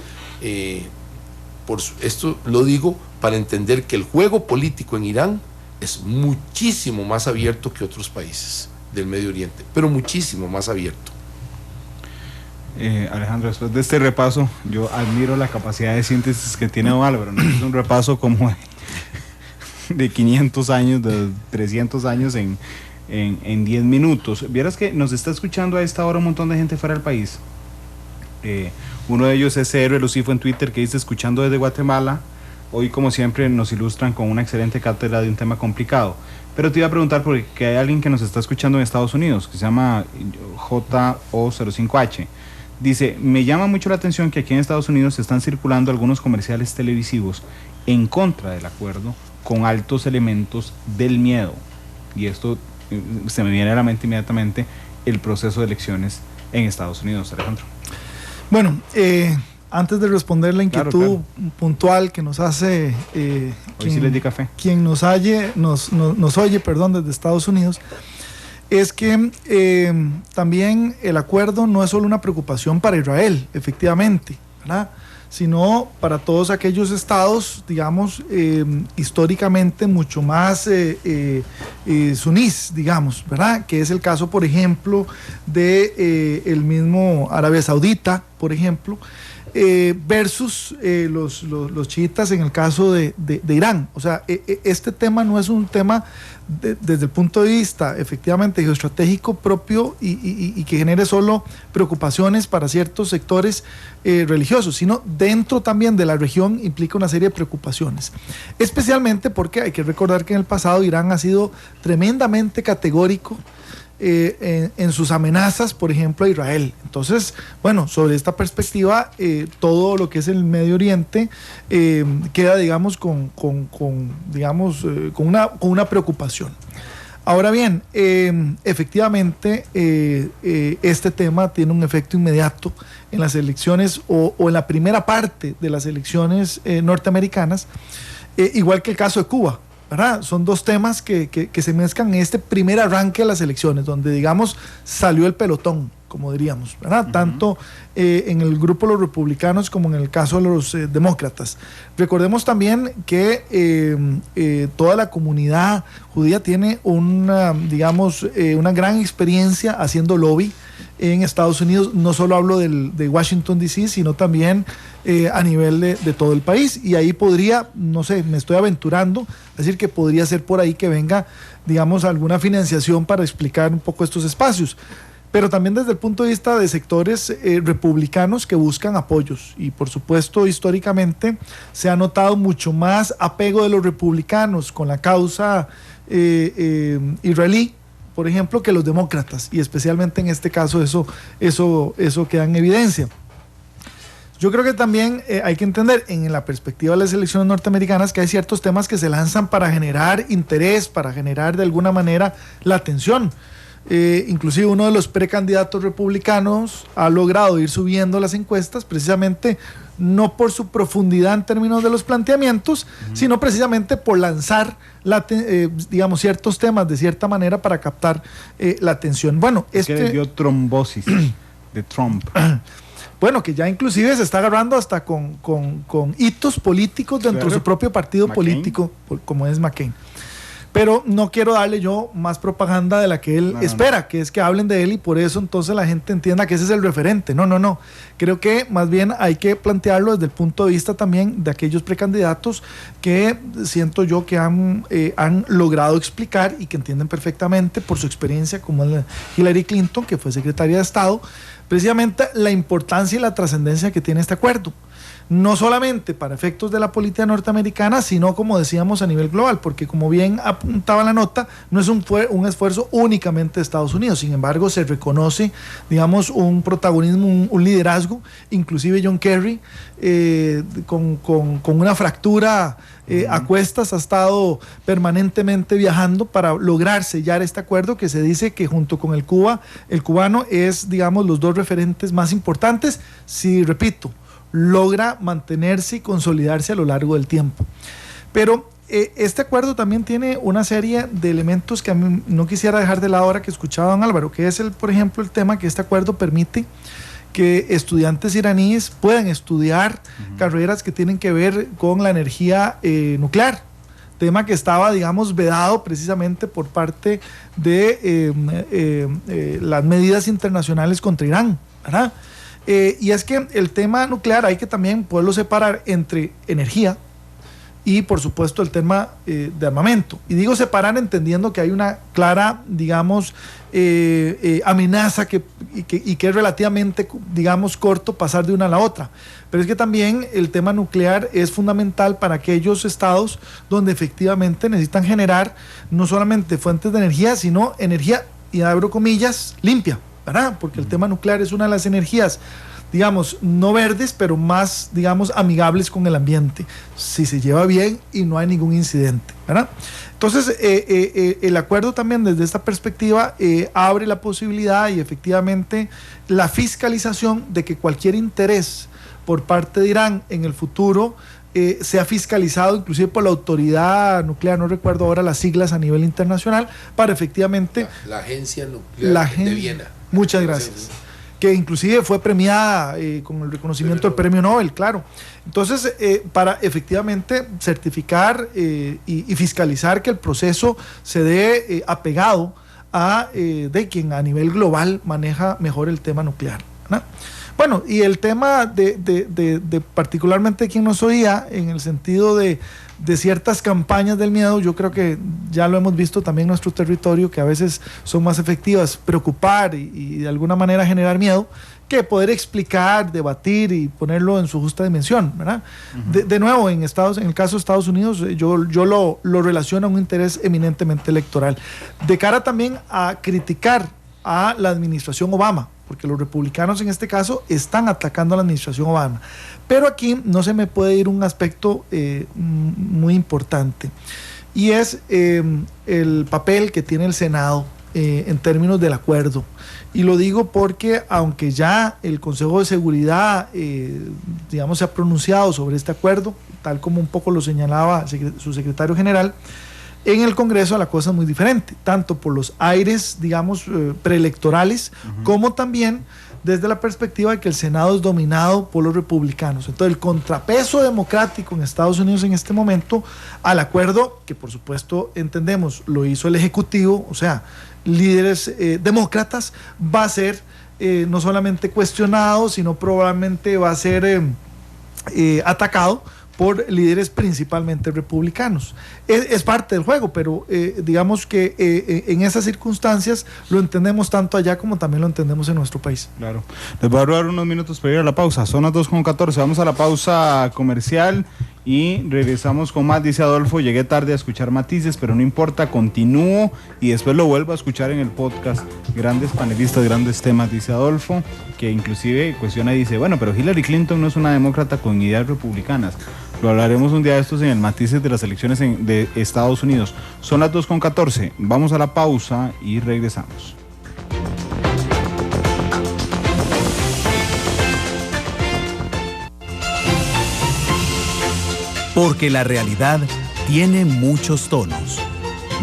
Esto lo digo para entender que el juego político en Irán es muchísimo más abierto que otros países del Medio Oriente, pero muchísimo más abierto. Alejandro, después de este repaso, yo admiro la capacidad de síntesis que tiene don Álvaro, ¿no? Es un repaso como de 500 años, de 300 años en 10 minutos. Vieras que nos está escuchando a esta hora un montón de gente fuera del país. Uno de ellos es Héroe Lucifo en Twitter, que dice: escuchando desde Guatemala. Hoy, como siempre, nos ilustran con una excelente cátedra de un tema complicado. Pero te iba a preguntar, porque hay alguien que nos está escuchando en Estados Unidos, que se llama JO05H. Dice: me llama mucho la atención que aquí en Estados Unidos se están circulando algunos comerciales televisivos en contra del acuerdo, con altos elementos del miedo. Y esto se me viene a la mente inmediatamente el proceso de elecciones en Estados Unidos. Alejandro. Bueno, antes de responder la inquietud puntual que nos hace quien nos oye desde Estados Unidos, es que también el acuerdo no es solo una preocupación para Israel, efectivamente, ¿verdad?, sino para todos aquellos estados, digamos, históricamente mucho más sunís, digamos, ¿verdad?, que es el caso, por ejemplo, de el mismo Arabia Saudita, por ejemplo, versus los chiitas en el caso de Irán. O sea, este tema no es un tema desde el punto de vista efectivamente geoestratégico propio y que genere solo preocupaciones para ciertos sectores religiosos, sino dentro también de la región implica una serie de preocupaciones, especialmente porque hay que recordar que en el pasado Irán ha sido tremendamente categórico en sus amenazas, por ejemplo, a Israel. Entonces, bueno, sobre esta perspectiva, todo lo que es el Medio Oriente queda, digamos, con una preocupación. Ahora bien, efectivamente, este tema tiene un efecto inmediato en las elecciones o en la primera parte de las elecciones norteamericanas, igual que el caso de Cuba. ¿verdad? Son dos temas que se mezclan en este primer arranque de las elecciones, donde, digamos, salió el pelotón, como diríamos, ¿verdad? Tanto en el grupo de los republicanos como en el caso de los demócratas. Recordemos también que toda la comunidad judía tiene una gran experiencia haciendo lobby en Estados Unidos. No solo hablo de Washington D.C., sino también a nivel de todo el país, y ahí podría, no sé, me estoy aventurando a decir que podría ser por ahí que venga, digamos, alguna financiación para explicar un poco estos espacios, pero también desde el punto de vista de sectores republicanos que buscan apoyos, y por supuesto históricamente se ha notado mucho más apego de los republicanos con la causa israelí, por ejemplo, que los demócratas, y especialmente en este caso eso queda en evidencia. Yo creo que también hay que entender en la perspectiva de las elecciones norteamericanas que hay ciertos temas que se lanzan para generar interés, para generar de alguna manera la atención. Inclusive uno de los precandidatos republicanos ha logrado ir subiendo las encuestas precisamente no por su profundidad en términos de los planteamientos, sino precisamente por lanzar digamos, ciertos temas de cierta manera para captar la atención. Bueno, que le dio trombosis de Trump. Bueno, que ya inclusive se está agarrando hasta con hitos políticos dentro de su propio partido político, como es McCain. Pero no quiero darle yo más propaganda de la que él espera, que es que hablen de él y por eso entonces la gente entienda que ese es el referente. No. Creo que más bien hay que plantearlo desde el punto de vista también de aquellos precandidatos que siento yo que han logrado explicar y que entienden perfectamente por su experiencia, como Hillary Clinton, que fue secretaria de Estado, precisamente la importancia y la trascendencia que tiene este acuerdo. No solamente para efectos de la política norteamericana, sino, como decíamos, a nivel global, porque como bien apuntaba la nota, no es un esfuerzo únicamente de Estados Unidos. Sin embargo, se reconoce, digamos, un protagonismo, un liderazgo. Inclusive John Kerry, con una fractura a cuestas, ha estado permanentemente viajando para lograr sellar este acuerdo, que se dice que junto con el cubano es, digamos, los dos referentes más importantes. Sí, repito, logra mantenerse y consolidarse a lo largo del tiempo. Pero este acuerdo también tiene una serie de elementos que a mí no quisiera dejar de lado ahora que escuchaba a don Álvaro, que es, por ejemplo, el tema que este acuerdo permite que estudiantes iraníes puedan estudiar carreras que tienen que ver con la energía nuclear, tema que estaba, digamos, vedado precisamente por parte de las medidas internacionales contra Irán, ¿verdad? Y es que el tema nuclear hay que también poderlo separar entre energía y, por supuesto, el tema de armamento. Y digo separar entendiendo que hay una clara, digamos, amenaza y que es relativamente, digamos, corto pasar de una a la otra. Pero es que también el tema nuclear es fundamental para aquellos estados donde efectivamente necesitan generar no solamente fuentes de energía, sino energía, y abro comillas, limpia, ¿verdad? Porque el tema nuclear es una de las energías, digamos, no verdes, pero más, digamos, amigables con el ambiente, si se lleva bien y no hay ningún incidente, ¿verdad? Entonces, el acuerdo también desde esta perspectiva abre la posibilidad y efectivamente la fiscalización de que cualquier interés por parte de Irán en el futuro sea fiscalizado inclusive por la autoridad nuclear, no recuerdo ahora las siglas a nivel internacional, para efectivamente... La Agencia Nuclear de Viena. Muchas gracias. Que inclusive fue premiada con el reconocimiento del Premio Nobel, claro. Entonces, para efectivamente certificar y fiscalizar que el proceso se dé apegado de quien a nivel global maneja mejor el tema nuclear, ¿no? Bueno, y el tema de particularmente quien nos oía, en el sentido de ciertas campañas del miedo, yo creo que ya lo hemos visto también en nuestro territorio, que a veces son más efectivas preocupar y de alguna manera generar miedo, que poder explicar, debatir y ponerlo en su justa dimensión, ¿verdad? De nuevo, en el caso de Estados Unidos, yo lo relaciono a un interés eminentemente electoral, de cara también a criticar a la administración Obama, porque los republicanos en este caso están atacando a la administración Obama. Pero aquí no se me puede ir un aspecto muy importante, y es el papel que tiene el Senado en términos del acuerdo. Y lo digo porque aunque ya el Consejo de Seguridad, digamos, se ha pronunciado sobre este acuerdo, tal como un poco lo señalaba su secretario general, En el Congreso la cosa es muy diferente, tanto por los aires, digamos, preelectorales, como también desde la perspectiva de que el Senado es dominado por los republicanos. Entonces, el contrapeso democrático en Estados Unidos en este momento al acuerdo, que por supuesto entendemos lo hizo el Ejecutivo, o sea, líderes demócratas, va a ser no solamente cuestionado, sino probablemente va a ser atacado por líderes principalmente republicanos. Es parte del juego, pero digamos que en esas circunstancias lo entendemos tanto allá como también lo entendemos en nuestro país. Claro. Les voy a dar unos minutos para ir a la pausa. Son las 2:14. Vamos a la pausa comercial y regresamos con más. Dice Adolfo, llegué tarde a escuchar matices, pero no importa, continúo y después lo vuelvo a escuchar en el podcast. Grandes panelistas, grandes temas, dice Adolfo, que inclusive cuestiona y dice, bueno, pero Hillary Clinton no es una demócrata con ideas republicanas. Lo hablaremos un día de estos en el matices de las elecciones de Estados Unidos. Son las 2:14. Vamos a la pausa y regresamos. Porque la realidad tiene muchos tonos,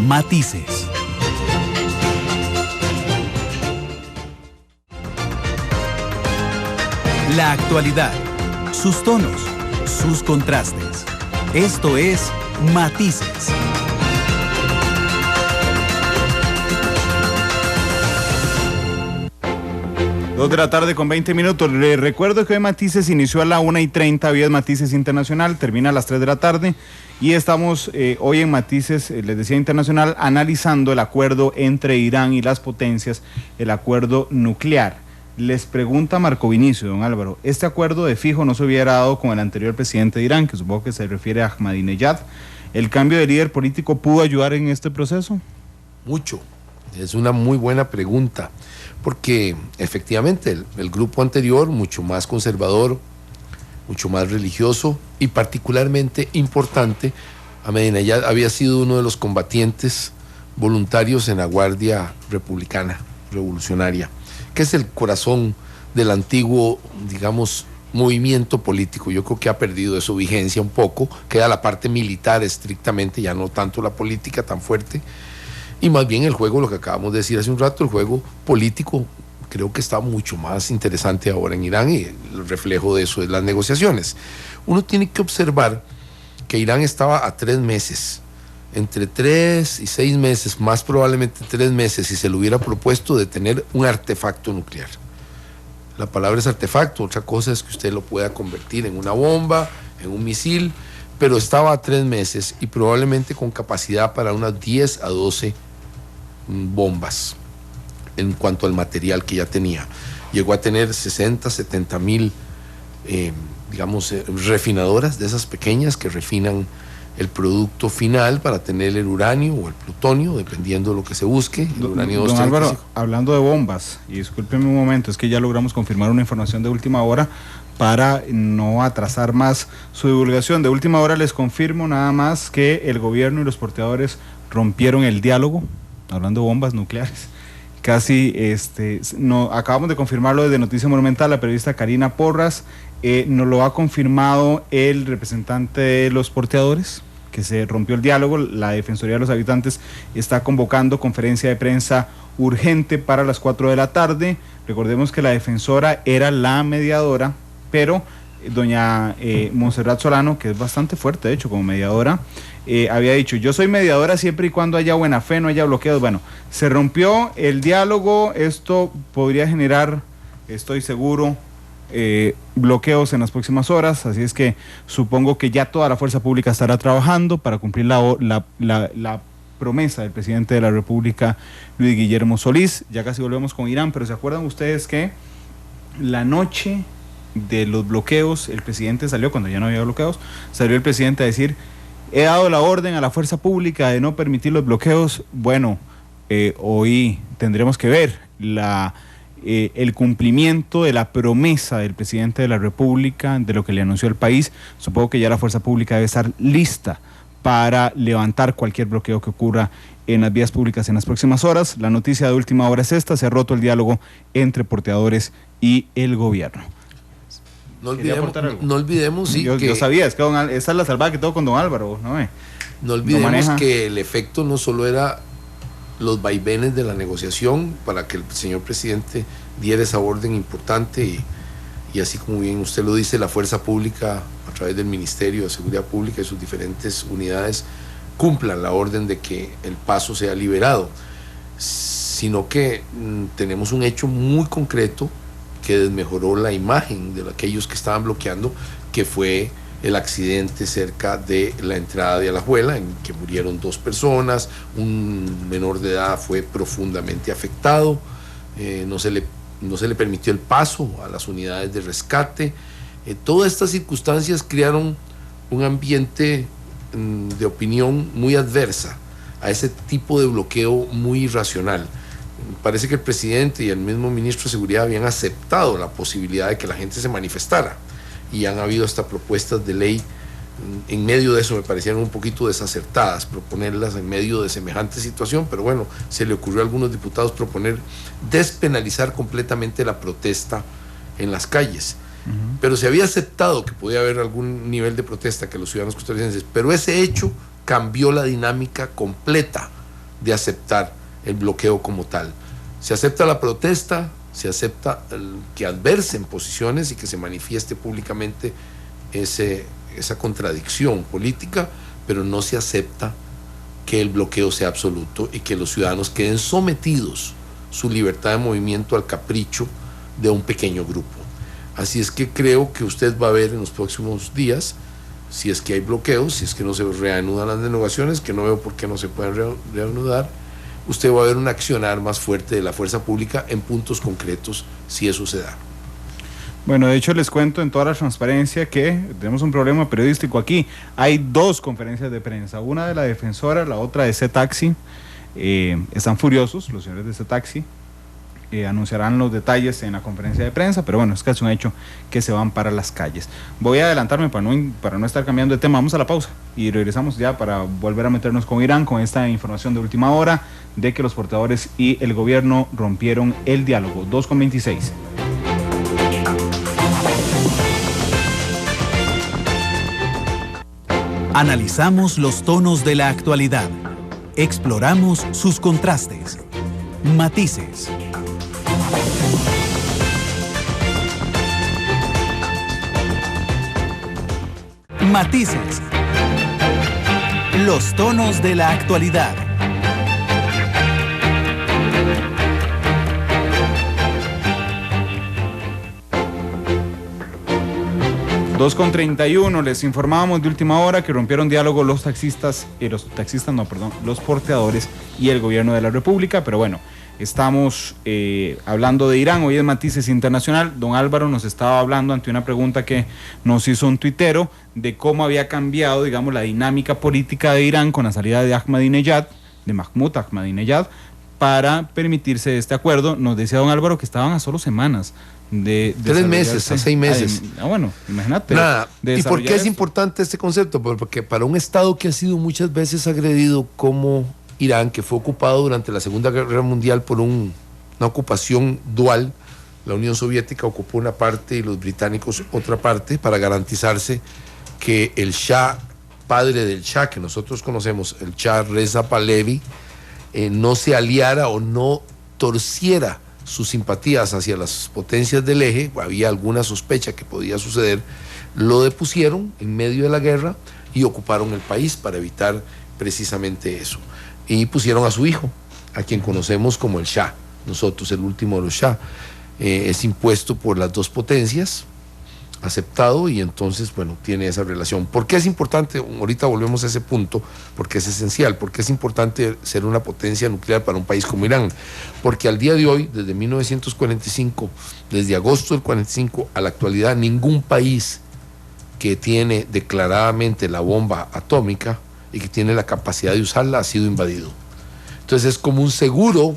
matices. La actualidad, sus tonos, sus contrastes. Esto es Matices. Dos de la tarde con 20 minutos. Les recuerdo que hoy Matices inició a la 1:30, hoy es Matices Internacional, termina a las 3 de la tarde y estamos hoy en Matices, les decía Internacional, analizando el acuerdo entre Irán y las potencias, el acuerdo nuclear. Les pregunta Marco Vinicio, don Álvaro, ¿este acuerdo de fijo no se hubiera dado con el anterior presidente de Irán, que supongo que se refiere a Ahmadinejad? ¿El cambio de líder político pudo ayudar en este proceso? Mucho. Es una muy buena pregunta, porque efectivamente el grupo anterior, mucho más conservador, mucho más religioso y particularmente importante, Ahmadinejad había sido uno de los combatientes voluntarios en la Guardia Republicana Revolucionaria, que es el corazón del antiguo, digamos, movimiento político. Yo creo que ha perdido de su vigencia un poco, queda la parte militar estrictamente, ya no tanto la política tan fuerte, y más bien el juego, lo que acabamos de decir hace un rato, el juego político creo que está mucho más interesante ahora en Irán, y el reflejo de eso es las negociaciones. Uno tiene que observar que Irán estaba a 3 meses, entre 3 y 6 meses, más probablemente 3 meses, si se le hubiera propuesto de tener un artefacto nuclear. La palabra es artefacto, otra cosa es que usted lo pueda convertir en una bomba, en un misil, pero estaba a 3 meses y probablemente con capacidad para unas 10 a 12 bombas en cuanto al material que ya tenía. Llegó a tener 60, 70 mil, refinadoras de esas pequeñas que refinan el producto final para tener el uranio o el plutonio, dependiendo de lo que se busque. El uranio don Álvaro, hablando de bombas, y discúlpeme un momento, es que ya logramos confirmar una información de última hora para no atrasar más su divulgación. De última hora les confirmo nada más que el gobierno y los porteadores rompieron el diálogo, hablando de bombas nucleares. Casi, acabamos de confirmarlo desde Noticia Monumental, la periodista Karina Porras, nos lo ha confirmado el representante de los porteadores, que se rompió el diálogo. La Defensoría de los Habitantes está convocando conferencia de prensa urgente para las 4 de la tarde. Recordemos que la defensora era la mediadora, pero doña Montserrat Solano, que es bastante fuerte de hecho como mediadora, había dicho, yo soy mediadora siempre y cuando haya buena fe, no haya bloqueos. Bueno, se rompió el diálogo, esto podría generar, estoy seguro, bloqueos en las próximas horas, así es que supongo que ya toda la fuerza pública estará trabajando para cumplir la promesa del presidente de la República, Luis Guillermo Solís. Ya casi volvemos con Irán, pero ¿se acuerdan ustedes que la noche de los bloqueos, el presidente salió, cuando ya no había bloqueos, salió el presidente a decir, he dado la orden a la fuerza pública de no permitir los bloqueos? Bueno, hoy tendremos que ver el cumplimiento de la promesa del presidente de la República, de lo que le anunció al país. Supongo que ya la fuerza pública debe estar lista para levantar cualquier bloqueo que ocurra en las vías públicas en las próximas horas. La noticia de última hora es esta: se ha roto el diálogo entre porteadores y el gobierno. No olvidemos sí, yo sabía, es que esa es la salvada que tengo con don Álvaro, ¿no? No olvidemos que el efecto no solo era los vaivenes de la negociación para que el señor presidente diera esa orden importante y así como bien usted lo dice, la fuerza pública a través del Ministerio de Seguridad Pública y sus diferentes unidades cumplan la orden de que el paso sea liberado, sino que tenemos un hecho muy concreto que desmejoró la imagen de aquellos que estaban bloqueando, que fue el accidente cerca de la entrada de Alajuela, en que murieron 2 personas, un menor de edad fue profundamente afectado, no se le permitió el paso a las unidades de rescate. Todas estas circunstancias crearon un ambiente de opinión muy adversa a ese tipo de bloqueo muy irracional. Parece que el presidente y el mismo ministro de Seguridad habían aceptado la posibilidad de que la gente se manifestara y han habido hasta propuestas de ley en medio de eso. Me parecieron un poquito desacertadas proponerlas en medio de semejante situación, pero bueno, se le ocurrió a algunos diputados proponer despenalizar completamente la protesta en las calles. Pero se había aceptado que podía haber algún nivel de protesta que los ciudadanos costarricenses, pero ese hecho cambió la dinámica completa de aceptar el bloqueo como tal. Se acepta la protesta, se acepta que adversen posiciones y que se manifieste públicamente esa contradicción política, pero no se acepta que el bloqueo sea absoluto y que los ciudadanos queden sometidos su libertad de movimiento al capricho de un pequeño grupo. Así es que creo que usted va a ver en los próximos días, si es que hay bloqueos, si es que no se reanudan las denegaciones, que no veo por qué no se pueden reanudar, usted va a ver un accionar más fuerte de la fuerza pública en puntos concretos, si eso se da. Bueno, de hecho les cuento en toda la transparencia que tenemos un problema periodístico aquí. Hay 2 conferencias de prensa, una de la defensora, la otra de C-Taxi. Están furiosos los señores de C-Taxi. Anunciarán los detalles en la conferencia de prensa, pero bueno, es que es un hecho que se van para las calles. Voy a adelantarme para no estar cambiando de tema. Vamos a la pausa y regresamos ya para volver a meternos con Irán, con esta información de última hora de que los portadores y el gobierno rompieron el diálogo. 2:26. Analizamos los tonos de la actualidad. Exploramos sus contrastes, matices. Matices. Los tonos de la actualidad. Dos con 31, les informábamos de última hora que rompieron diálogo los porteadores y el gobierno de la República, pero bueno, estamos hablando de Irán, hoy es Matices Internacional. Don Álvaro nos estaba hablando ante una pregunta que nos hizo un tuitero de cómo había cambiado, digamos, la dinámica política de Irán con la salida de Mahmoud Ahmadinejad, para permitirse este acuerdo. Nos decía don Álvaro que estaban a solo semanas de 3 meses, a 6 meses. Bueno, imagínate. Nada. ¿Y por qué es importante este concepto? Porque para un Estado que ha sido muchas veces agredido como Irán, que fue ocupado durante la Segunda Guerra Mundial por una ocupación dual, la Unión Soviética ocupó una parte y los británicos otra parte, para garantizarse que el Shah, padre del Shah que nosotros conocemos, el Shah Reza Pahlavi, no se aliara o no torciera sus simpatías hacia las potencias del eje. Había alguna sospecha que podía suceder, lo depusieron en medio de la guerra y ocuparon el país para evitar precisamente eso. Y pusieron a su hijo, a quien conocemos como el Shah, nosotros el último de los Shah. Es impuesto por las 2 potencias, aceptado, y entonces, bueno, tiene esa relación. ¿Por qué es importante? Ahorita volvemos a ese punto, porque es esencial. ¿Por qué es importante ser una potencia nuclear para un país como Irán? Porque al día de hoy, desde 1945, desde agosto del 45 a la actualidad, ningún país que tiene declaradamente la bomba atómica y que tiene la capacidad de usarla ha sido invadido. Entonces es como un seguro.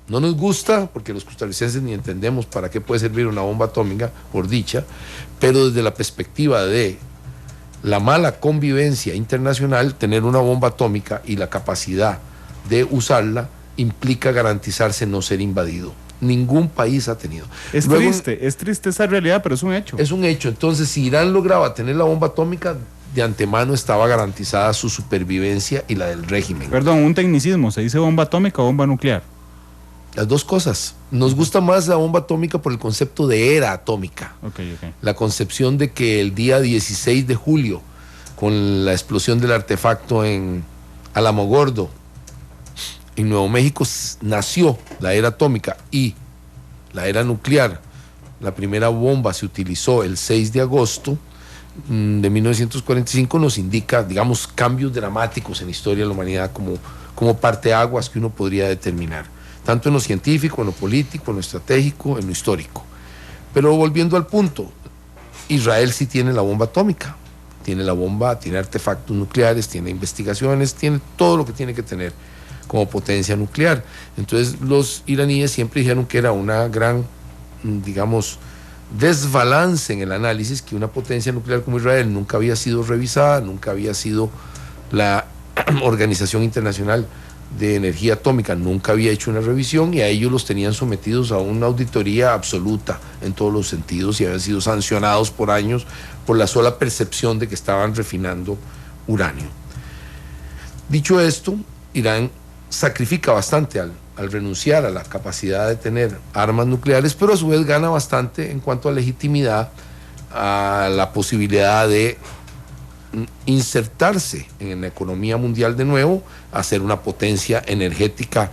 No nos gusta, porque los costarricenses ni entendemos para qué puede servir una bomba atómica, por dicha, pero desde la perspectiva de la mala convivencia internacional, tener una bomba atómica y la capacidad de usarla implica garantizarse no ser invadido. Ningún país ha tenido. Es Luego, triste esa realidad, pero es un hecho. es un hecho. Entonces, si Irán lograba tener la bomba atómica, de antemano estaba garantizada su supervivencia y la del régimen. Perdón, un tecnicismo, ¿se dice bomba atómica o bomba nuclear? Las dos cosas. Nos gusta más la bomba atómica por el concepto de era atómica. Okay. La concepción de que el día 16 de julio, con la explosión del artefacto en Alamogordo, en Nuevo México, nació la era atómica y la era nuclear. La primera bomba se utilizó el 6 de agosto de 1945, nos indica, digamos, cambios dramáticos en la historia de la humanidad como parteaguas que uno podría determinar, tanto en lo científico, en lo político, en lo estratégico, en lo histórico. Pero volviendo al punto, Israel sí tiene la bomba atómica, tiene la bomba, tiene artefactos nucleares, tiene investigaciones, tiene todo lo que tiene que tener como potencia nuclear. Entonces los iraníes siempre dijeron que era una gran, digamos, desbalance en el análisis, que una potencia nuclear como Israel nunca había sido revisada, nunca había sido la Organización Internacional de Energía Atómica, nunca había hecho una revisión, y a ellos los tenían sometidos a una auditoría absoluta en todos los sentidos y habían sido sancionados por años por la sola percepción de que estaban refinando uranio. Dicho esto, Irán sacrifica bastante al renunciar a la capacidad de tener armas nucleares, pero a su vez gana bastante en cuanto a legitimidad, a la posibilidad de insertarse en la economía mundial de nuevo, a ser una potencia energética,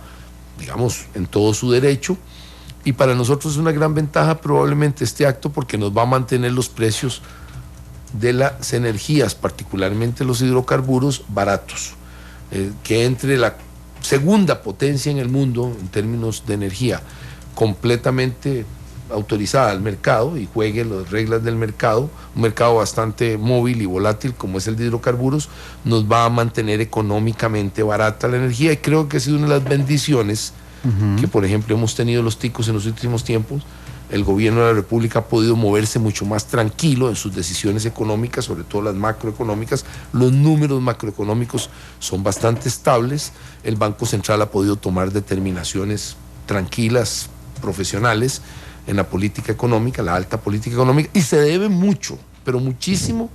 digamos, en todo su derecho. Y para nosotros es una gran ventaja probablemente este acto, porque nos va a mantener los precios de las energías, particularmente los hidrocarburos, baratos. Que entre la segunda potencia en el mundo en términos de energía, completamente autorizada al mercado y juegue las reglas del mercado, un mercado bastante móvil y volátil como es el de hidrocarburos, nos va a mantener económicamente barata la energía, y creo que ha sido una de las bendiciones que, por ejemplo, hemos tenido los ticos en los últimos tiempos. El gobierno de la República ha podido moverse mucho más tranquilo en sus decisiones económicas, sobre todo las macroeconómicas. Los números macroeconómicos son bastante estables. El Banco Central ha podido tomar determinaciones tranquilas, profesionales, en la política económica, la alta política económica, y se debe mucho, pero muchísimo,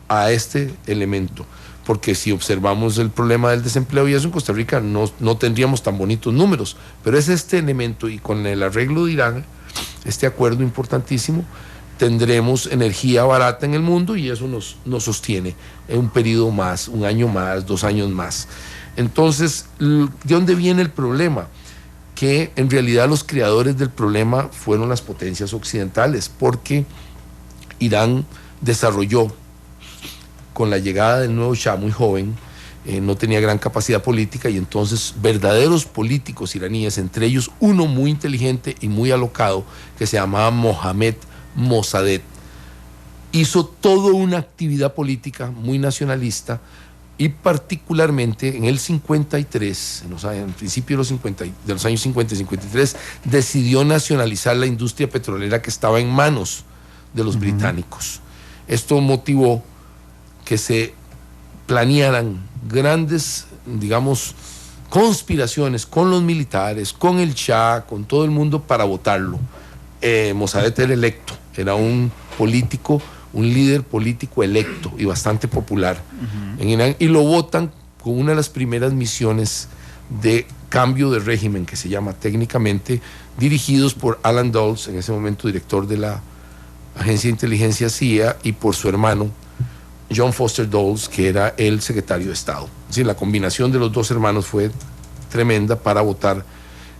a este elemento. Porque si observamos el problema del desempleo y eso, en Costa Rica no tendríamos tan bonitos números, pero es este elemento, y con el arreglo de Irán, este acuerdo importantísimo, tendremos energía barata en el mundo, y eso nos sostiene en un periodo más, un año más, 2 años más. Entonces, ¿de dónde viene el problema? Que en realidad los creadores del problema fueron las potencias occidentales, porque Irán desarrolló, con la llegada del nuevo Shah muy joven, no tenía gran capacidad política, y entonces verdaderos políticos iraníes, entre ellos uno muy inteligente y muy alocado, que se llamaba Mohammad Mosaddegh, hizo toda una actividad política muy nacionalista, y particularmente en el 53, en principio de los años 50 y 53, decidió nacionalizar la industria petrolera que estaba en manos de los británicos. Esto motivó que se planearan grandes, digamos, conspiraciones con los militares, con el Shah, con todo el mundo para votarlo. Mosaddegh era electo, era un político, un líder político electo y bastante popular en Irán, y lo votan con una de las primeras misiones de cambio de régimen, que se llama técnicamente, dirigidos por Alan Dulles, en ese momento director de la agencia de inteligencia CIA, y por su hermano John Foster Dulles, que era el secretario de Estado. Es decir, la combinación de los dos hermanos fue tremenda para votar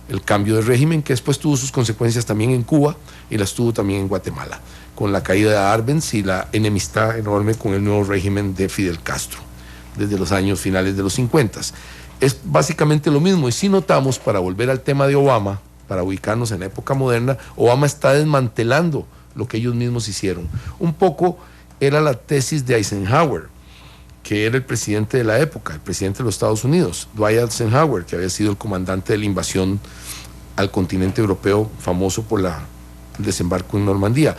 el cambio de régimen, que después tuvo sus consecuencias también en Cuba y las tuvo también en Guatemala, con la caída de Arbenz y la enemistad enorme con el nuevo régimen de Fidel Castro, desde los años finales de los 50. Es básicamente lo mismo, y si notamos, para volver al tema de Obama, para ubicarnos en la época moderna, Obama está desmantelando lo que ellos mismos hicieron. Un poco era la tesis de Eisenhower, que era el presidente de la época, el presidente de los Estados Unidos, Dwight Eisenhower, que había sido el comandante de la invasión al continente europeo, famoso por el desembarco en Normandía.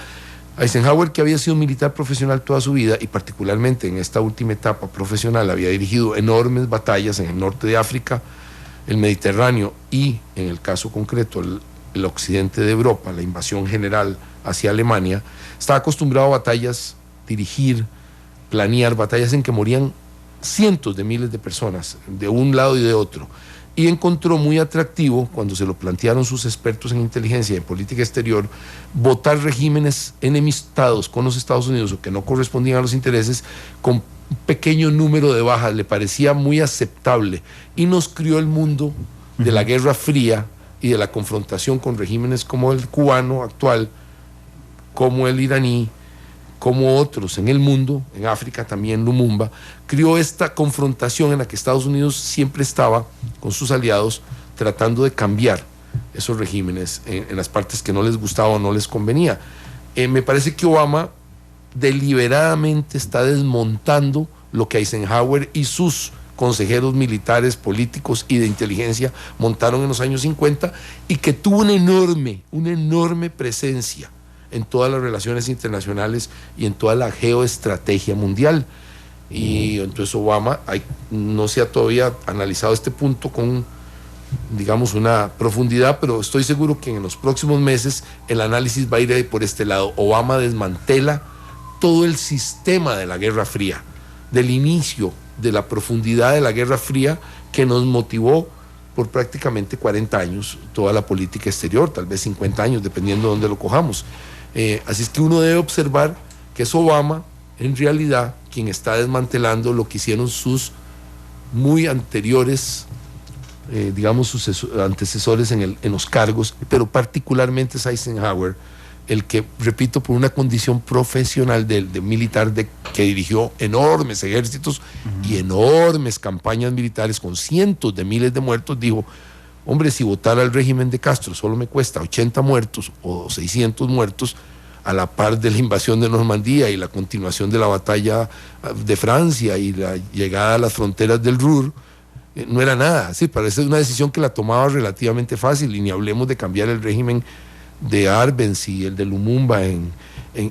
Eisenhower, que había sido militar profesional toda su vida, y particularmente en esta última etapa profesional había dirigido enormes batallas en el norte de África, el Mediterráneo y, en el caso concreto, el occidente de Europa, la invasión general hacia Alemania, estaba acostumbrado a batallas, dirigir, planear batallas en que morían cientos de miles de personas de un lado y de otro, y encontró muy atractivo, cuando se lo plantearon sus expertos en inteligencia y en política exterior, votar regímenes enemistados con los Estados Unidos o que no correspondían a los intereses con un pequeño número de bajas. Le parecía muy aceptable y nos crió el mundo de la Guerra Fría y de la confrontación con regímenes como el cubano actual, como el iraní, como otros en el mundo, en África también Lumumba, crió esta confrontación en la que Estados Unidos siempre estaba con sus aliados tratando de cambiar esos regímenes en las partes que no les gustaba o no les convenía. Me parece que Obama deliberadamente está desmontando lo que Eisenhower y sus consejeros militares, políticos y de inteligencia montaron en los años 50 y que tuvo una enorme presencia en todas las relaciones internacionales y en toda la geoestrategia mundial. Y entonces Obama no se ha todavía analizado este punto con, digamos, una profundidad, pero estoy seguro que en los próximos meses el análisis va a ir por este lado. Obama desmantela todo el sistema de la Guerra Fría, del inicio, de la profundidad de la Guerra Fría que nos motivó por prácticamente 40 años toda la política exterior, tal vez 50 años, dependiendo de dónde lo cojamos. Así es que uno debe observar que es Obama, en realidad, quien está desmantelando lo que hicieron sus muy anteriores, digamos, sus antecesores en los cargos, pero particularmente es Eisenhower, el que, repito, por una condición profesional de militar que dirigió enormes ejércitos y enormes campañas militares con cientos de miles de muertos, dijo: hombre, si votar al régimen de Castro solo me cuesta 80 muertos o 600 muertos, a la par de la invasión de Normandía y la continuación de la batalla de Francia y la llegada a las fronteras del Ruhr, no era nada. Sí, parece una decisión que la tomaba relativamente fácil, y ni hablemos de cambiar el régimen de Arbenz y el de Lumumba en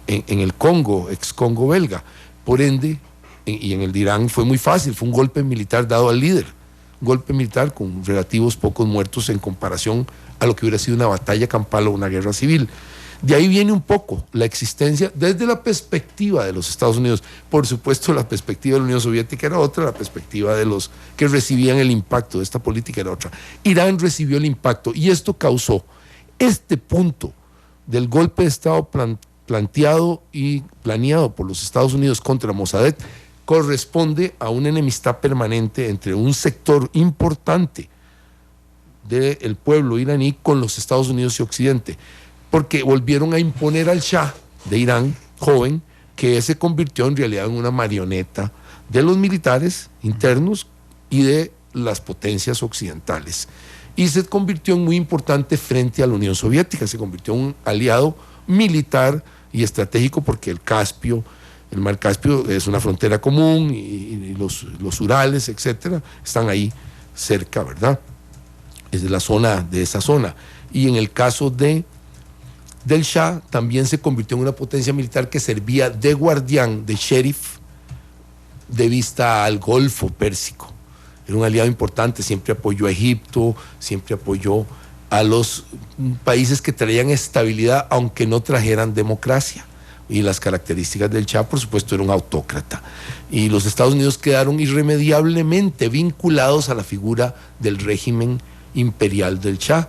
el Congo, ex Congo belga. Por ende, y en el de Irán fue muy fácil, fue un golpe militar dado al líder, un golpe militar con relativos pocos muertos en comparación a lo que hubiera sido una batalla campal o una guerra civil. De ahí viene un poco la existencia desde la perspectiva de los Estados Unidos. Por supuesto, la perspectiva de la Unión Soviética era otra, la perspectiva de los que recibían el impacto de esta política era otra. Irán recibió el impacto y esto causó este punto del golpe de Estado planteado y planeado por los Estados Unidos contra Mossadegh. Corresponde a una enemistad permanente entre un sector importante del pueblo iraní con los Estados Unidos y Occidente, porque volvieron a imponer al Shah de Irán, joven, que se convirtió en realidad en una marioneta de los militares internos y de las potencias occidentales. Y se convirtió en muy importante frente a la Unión Soviética, se convirtió en un aliado militar y estratégico, porque el Caspio, el mar Caspio es una frontera común, y los Urales, etcétera, están ahí cerca, ¿verdad? Es de la zona, de esa zona. Y en el caso del Shah, también se convirtió en una potencia militar que servía de guardián, de sheriff, de vista al Golfo Pérsico. Era un aliado importante, siempre apoyó a Egipto, siempre apoyó a los países que traían estabilidad, aunque no trajeran democracia. Y las características del Shah, por supuesto, era un autócrata. Y los Estados Unidos quedaron irremediablemente vinculados a la figura del régimen imperial del Shah.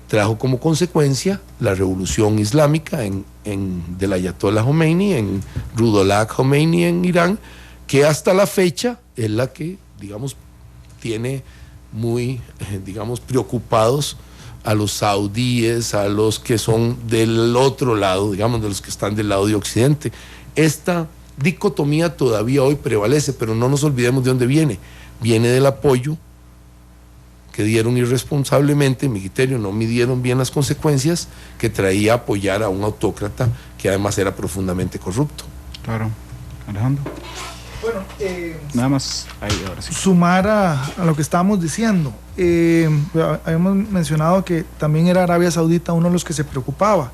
Trajo como consecuencia la revolución islámica del Ayatollah Khomeini, en Ruhollah Khomeini en Irán, que hasta la fecha es la que, digamos, tiene muy, digamos, preocupados a los saudíes, a los que son del otro lado, digamos, de los que están del lado de Occidente. Esta dicotomía todavía hoy prevalece, pero no nos olvidemos de dónde viene. Viene del apoyo que dieron irresponsablemente, en mi criterio no midieron bien las consecuencias, que traía a apoyar a un autócrata que además era profundamente corrupto. Claro. Alejandro. Bueno, nada más ahí, ahora sí. Sumar a lo que estábamos diciendo. Habíamos mencionado que también era Arabia Saudita uno de los que se preocupaba.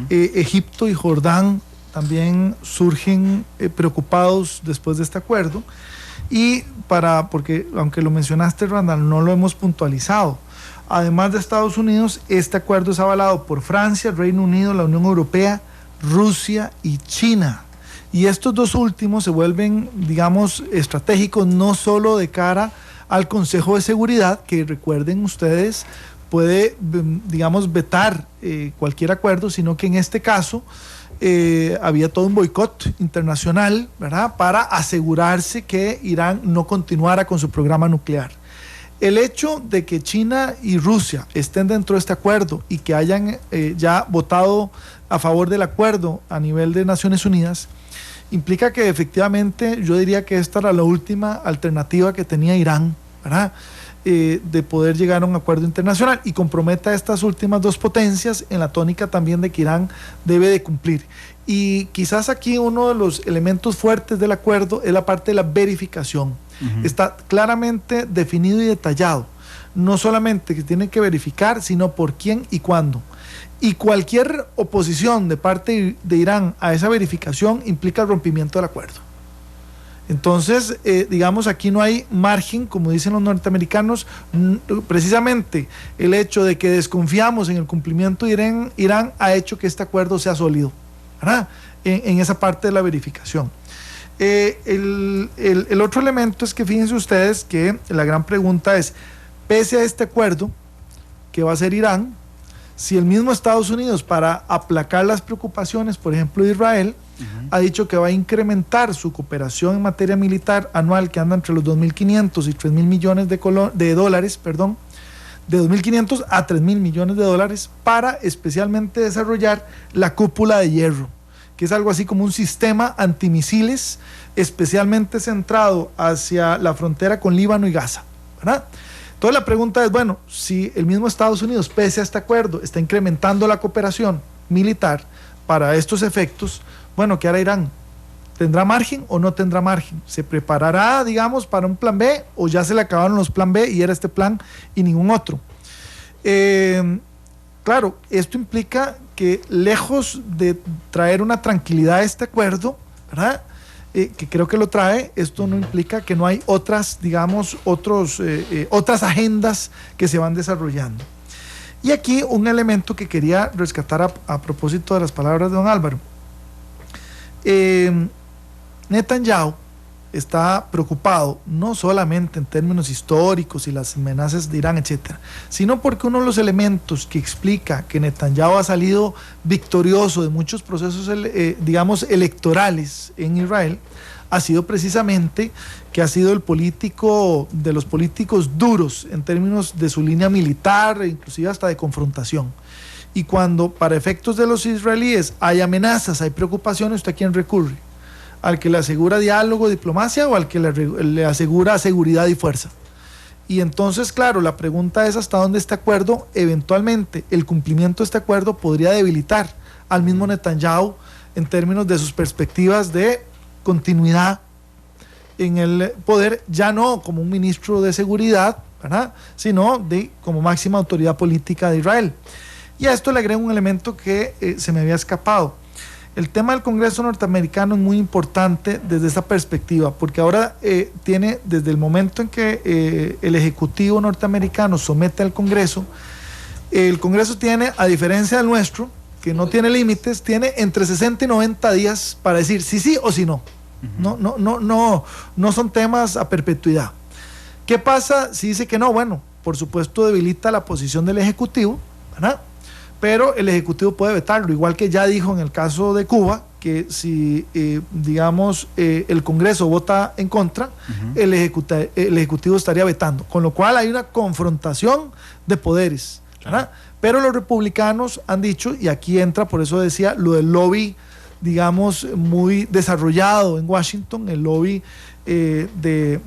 Egipto y Jordán también surgen preocupados después de este acuerdo. Y porque aunque lo mencionaste, Randall, no lo hemos puntualizado. además de Estados Unidos, este acuerdo es avalado por Francia, Reino Unido, la Unión Europea, Rusia y China. Y estos dos últimos se vuelven, digamos, estratégicos no solo de cara al Consejo de Seguridad, que recuerden ustedes, puede, digamos, vetar cualquier acuerdo, sino que en este caso había todo un boicot internacional, ¿verdad?, para asegurarse que Irán no continuara con su programa nuclear. El hecho de que China y Rusia estén dentro de este acuerdo y que hayan ya votado a favor del acuerdo a nivel de Naciones Unidas, implica que efectivamente yo diría que esta era la última alternativa que tenía Irán, ¿verdad?, de poder llegar a un acuerdo internacional, y compromete a estas últimas dos potencias en la tónica también de que Irán debe de cumplir. Y quizás aquí uno de los elementos fuertes del acuerdo es la parte de la verificación. Está claramente definido y detallado, no solamente que tiene que verificar, sino por quién y cuándo. Y cualquier oposición de parte de Irán a esa verificación implica el rompimiento del acuerdo. Entonces, digamos, aquí no hay margen, como dicen los norteamericanos. Precisamente el hecho de que desconfiamos en el cumplimiento de Irán ha hecho que este acuerdo sea sólido, ¿verdad?, en esa parte de la verificación. El otro elemento es que fíjense ustedes que la gran pregunta es, pese a este acuerdo que va a hacer Irán, si el mismo Estados Unidos, para aplacar las preocupaciones, por ejemplo, de Israel, ha dicho que va a incrementar su cooperación en materia militar anual, que anda entre los 2.500 y 3.000 millones de dólares, perdón, de 2.500 a 3.000 millones de dólares, para especialmente desarrollar la cúpula de hierro, que es algo así como un sistema antimisiles especialmente centrado hacia la frontera con Líbano y Gaza, ¿verdad? Entonces la pregunta es, bueno, si el mismo Estados Unidos, pese a este acuerdo, está incrementando la cooperación militar para estos efectos, bueno, ¿qué hará Irán? ¿Tendrá margen o no tendrá margen? ¿Se preparará, digamos, para un plan B, o ya se le acabaron los plan B y era este plan y ningún otro? Claro, esto implica que, lejos de traer una tranquilidad a este acuerdo, ¿verdad?, que creo que lo trae, esto no implica que no hay otras, digamos, otras agendas que se van desarrollando. Y aquí un elemento que quería rescatar a propósito de las palabras de don Álvaro. Netanyahu está preocupado no solamente en términos históricos y las amenazas de Irán, etcétera, sino porque uno de los elementos que explica que Netanyahu ha salido victorioso de muchos procesos, digamos, electorales en Israel, ha sido precisamente que ha sido el político de los políticos duros en términos de su línea militar, e inclusive hasta de confrontación. Y cuando para efectos de los israelíes hay amenazas, hay preocupaciones, ¿usted a quién recurre? ¿Al que le asegura diálogo, diplomacia, o al que le asegura seguridad y fuerza? Y entonces, claro, la pregunta es hasta dónde este acuerdo, eventualmente el cumplimiento de este acuerdo, podría debilitar al mismo Netanyahu en términos de sus perspectivas de continuidad en el poder, ya no como un ministro de seguridad, ¿verdad?, sino como máxima autoridad política de Israel. Y a esto le agrego un elemento que se me había escapado. El tema del Congreso norteamericano es muy importante desde esa perspectiva, porque ahora tiene, desde el momento en que el Ejecutivo norteamericano somete al Congreso, el Congreso tiene, a diferencia del nuestro, que no tiene límites, tiene entre 60 y 90 días para decir sí o sí no. No son temas a perpetuidad. ¿Qué pasa si dice que no? Bueno, por supuesto debilita la posición del Ejecutivo, ¿verdad?, pero el Ejecutivo puede vetarlo, igual que ya dijo en el caso de Cuba, que si, digamos, el Congreso vota en contra, el Ejecutivo estaría vetando, con lo cual hay una confrontación de poderes, ¿verdad? Pero los republicanos han dicho, y aquí entra, por eso decía, lo del lobby, digamos, muy desarrollado en Washington, el lobby de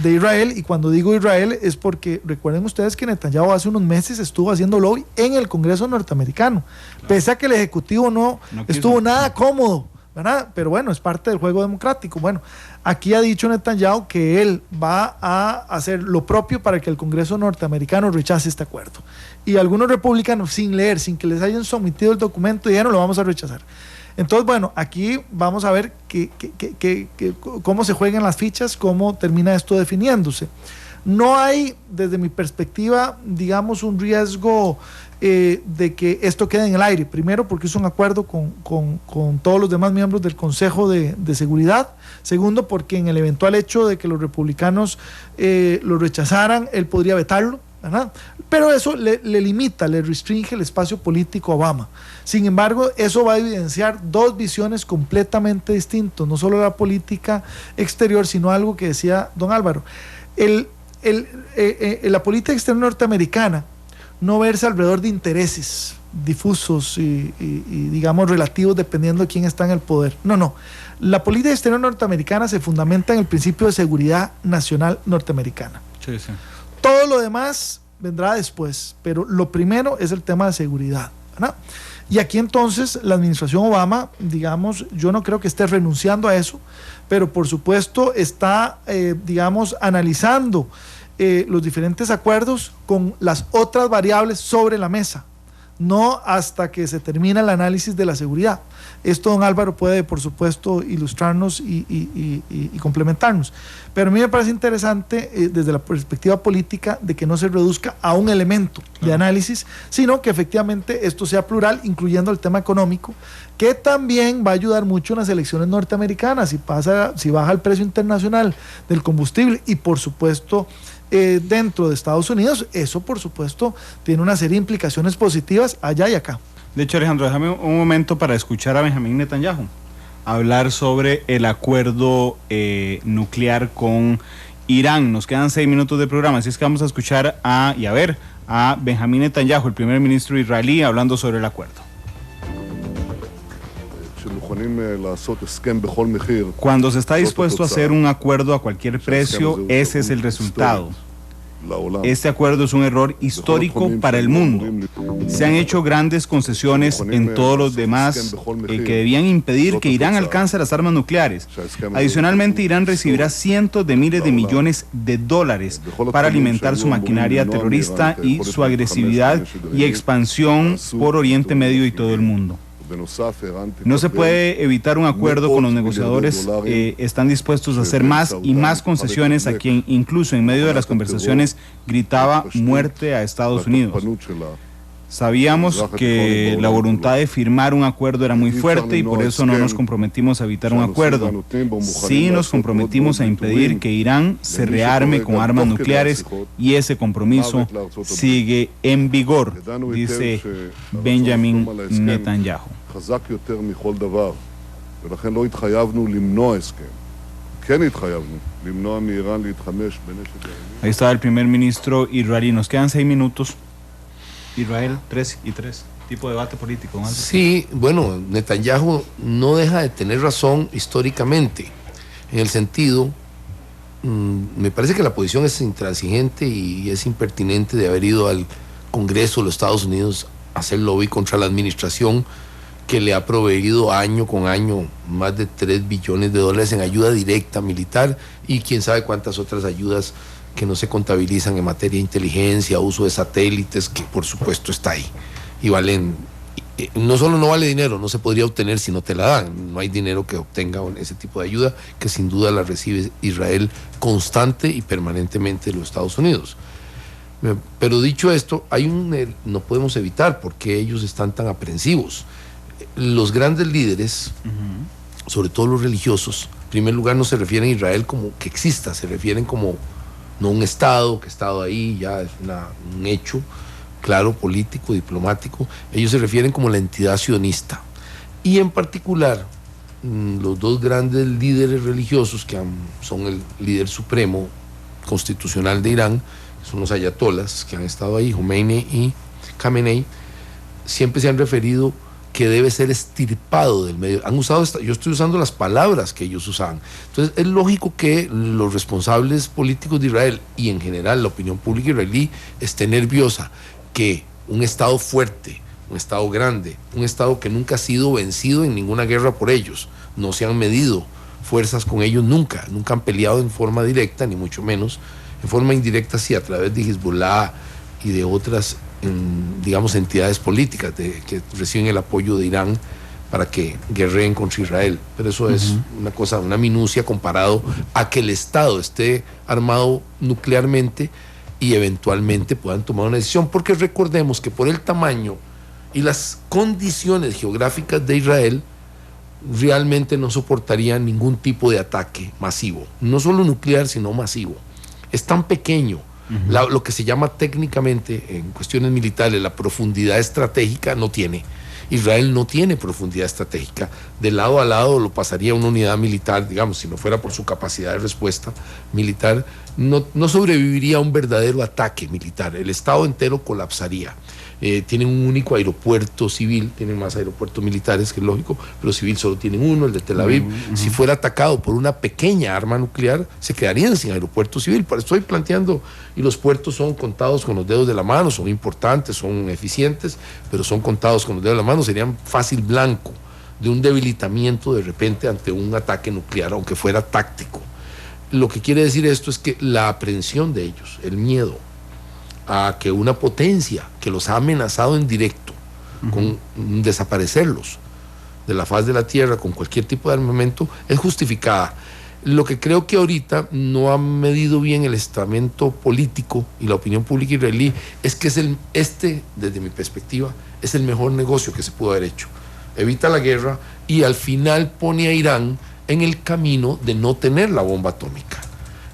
Israel. Y cuando digo Israel es porque recuerden ustedes que Netanyahu hace unos meses estuvo haciendo lobby en el Congreso norteamericano, pese a que el Ejecutivo no estuvo nada cómodo, ¿verdad? Pero bueno, es parte del juego democrático. Bueno, aquí ha dicho Netanyahu que él va a hacer lo propio para que el Congreso norteamericano rechace este acuerdo. Y algunos republicanos, sin leer, sin que les hayan sometido el documento, dijeron: lo vamos a rechazar. Entonces, bueno, aquí vamos a ver cómo se juegan las fichas, cómo termina esto definiéndose. No hay, desde mi perspectiva, digamos, un riesgo de que esto quede en el aire. Primero, porque es un acuerdo con todos los demás miembros del Consejo de Seguridad. Segundo, porque en el eventual hecho de que los republicanos lo rechazaran, él podría vetarlo, ¿verdad? Pero eso le limita, le restringe el espacio político a Obama. Sin embargo, eso va a evidenciar dos visiones completamente distintas, no solo la política exterior, sino algo que decía don Álvaro. La política exterior norteamericana no verse alrededor de intereses difusos y digamos relativos dependiendo de quién está en el poder. No. La política exterior norteamericana se fundamenta en el principio de seguridad nacional norteamericana. Sí. Todo lo demás vendrá después, pero lo primero es el tema de seguridad, ¿verdad? Y aquí entonces la administración Obama, digamos, yo no creo que esté renunciando a eso, pero por supuesto está, digamos, analizando los diferentes acuerdos con las otras variables sobre la mesa, no hasta que se termina el análisis de la seguridad. Esto don Álvaro puede, por supuesto, ilustrarnos y complementarnos. Pero a mí me parece interesante desde la perspectiva política de que no se reduzca a un elemento de análisis, sino que efectivamente esto sea plural, incluyendo el tema económico, que también va a ayudar mucho en las elecciones norteamericanas, si baja el precio internacional del combustible y por supuesto dentro de Estados Unidos, eso por supuesto tiene una serie de implicaciones positivas allá y acá. De hecho, Alejandro, déjame un momento para escuchar a Benjamín Netanyahu hablar sobre el acuerdo nuclear con Irán. Nos quedan 6 minutos de programa, así es que vamos a escuchar a Benjamín Netanyahu, el primer ministro israelí, hablando sobre el acuerdo. Cuando se está dispuesto a hacer un acuerdo a cualquier precio, ese es el resultado. Este acuerdo es un error histórico para el mundo. Se han hecho grandes concesiones en todos los demás que debían impedir que Irán alcance las armas nucleares. Adicionalmente, Irán recibirá cientos de miles de millones de dólares para alimentar su maquinaria terrorista y su agresividad y expansión por Oriente Medio y todo el mundo. No se puede evitar un acuerdo con los negociadores, están dispuestos a hacer más y más concesiones a quien incluso en medio de las conversaciones gritaba muerte a Estados Unidos. Sabíamos que la voluntad de firmar un acuerdo era muy fuerte y por eso no nos comprometimos a evitar un acuerdo. Sí nos comprometimos a impedir que Irán se rearme con armas nucleares y ese compromiso sigue en vigor, dice Benjamín Netanyahu. Ahí está el primer ministro israelí. Nos quedan 6 minutos. Israel, 3 y 3. Tipo de debate político, ¿no? Sí, bueno, Netanyahu no deja de tener razón históricamente, en el sentido, me parece que la posición es intransigente y es impertinente de haber ido al Congreso de los Estados Unidos a hacer lobby contra la administración que le ha proveído año con año más de $3 billones en ayuda directa militar y quién sabe cuántas otras ayudas que no se contabilizan en materia de inteligencia, uso de satélites, que por supuesto está ahí. Y valen, no solo no vale dinero, no se podría obtener si no te la dan. No hay dinero que obtenga ese tipo de ayuda, que sin duda la recibe Israel constante y permanentemente de los Estados Unidos. Pero dicho esto, no podemos evitar por qué ellos están tan aprensivos. Los grandes líderes, sobre todo los religiosos, en primer lugar no se refieren a Israel como que exista, se refieren como no un Estado que ha estado ahí, ya es un hecho claro, político, diplomático. Ellos se refieren como la entidad sionista. Y en particular, los dos grandes líderes religiosos, que son el líder supremo constitucional de Irán, son los ayatolas que han estado ahí, Khomeini y Khamenei, siempre se han referido que debe ser extirpado del medio. Han usado yo estoy usando las palabras que ellos usaban. Entonces es lógico que los responsables políticos de Israel y en general la opinión pública israelí esté nerviosa que un Estado fuerte, un Estado grande, un Estado que nunca ha sido vencido en ninguna guerra por ellos, no se han medido fuerzas con ellos nunca han peleado en forma directa, ni mucho menos, en forma indirecta sí, a través de Hezbollah y de otras digamos entidades políticas que reciben el apoyo de Irán para que guerreen contra Israel. Pero eso es una cosa, una minucia comparado a que el Estado esté armado nuclearmente y eventualmente puedan tomar una decisión, porque recordemos que por el tamaño y las condiciones geográficas de Israel, realmente no soportarían ningún tipo de ataque masivo, no solo nuclear, sino masivo. Es tan pequeño, lo que se llama técnicamente, en cuestiones militares, la profundidad estratégica no tiene. Israel no tiene profundidad estratégica. De lado a lado lo pasaría una unidad militar, digamos, si no fuera por su capacidad de respuesta militar, no sobreviviría a un verdadero ataque militar. El Estado entero colapsaría. Tienen un único aeropuerto civil, tienen más aeropuertos militares, que es lógico, pero civil solo tienen uno, el de Tel Aviv. Si fuera atacado por una pequeña arma nuclear, se quedarían sin aeropuerto civil. Por eso estoy planteando, y los puertos son contados con los dedos de la mano, son importantes, son eficientes, pero son contados con los dedos de la mano, serían fácil blanco de un debilitamiento de repente ante un ataque nuclear, aunque fuera táctico. Lo que quiere decir esto es que la aprehensión de ellos, el miedo a que una potencia que los ha amenazado en directo con desaparecerlos de la faz de la tierra con cualquier tipo de armamento es justificada. Lo que creo que ahorita no ha medido bien el estamento político y la opinión pública israelí es que desde mi perspectiva, es el mejor negocio que se pudo haber hecho. Evita la guerra y al final pone a Irán en el camino de no tener la bomba atómica.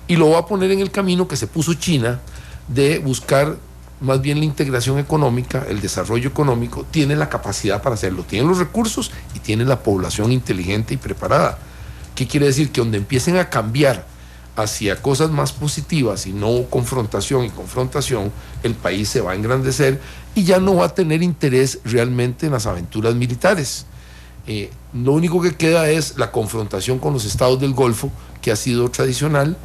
Y lo va a poner en el camino que se puso China, de buscar más bien la integración económica, el desarrollo económico. Tiene la capacidad para hacerlo, tiene los recursos y tiene la población inteligente y preparada. ¿Qué quiere decir? Que donde empiecen a cambiar hacia cosas más positivas y no confrontación y confrontación, el país se va a engrandecer y ya no va a tener interés realmente en las aventuras militares. Lo único que queda es la confrontación con los estados del Golfo, que ha sido tradicional.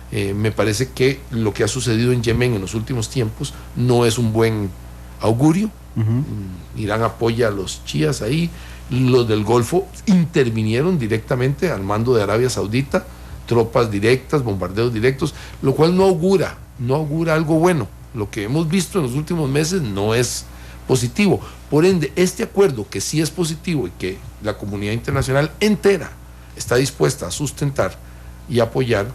Me parece que lo que ha sucedido en Yemen en los últimos tiempos no es un buen augurio. Irán apoya a los chiíes ahí, los del Golfo intervinieron directamente al mando de Arabia Saudita, tropas directas, bombardeos directos, lo cual no augura algo bueno. Lo que hemos visto en los últimos meses no es positivo. Por ende, este acuerdo, que sí es positivo y que la comunidad internacional entera está dispuesta a sustentar y apoyar,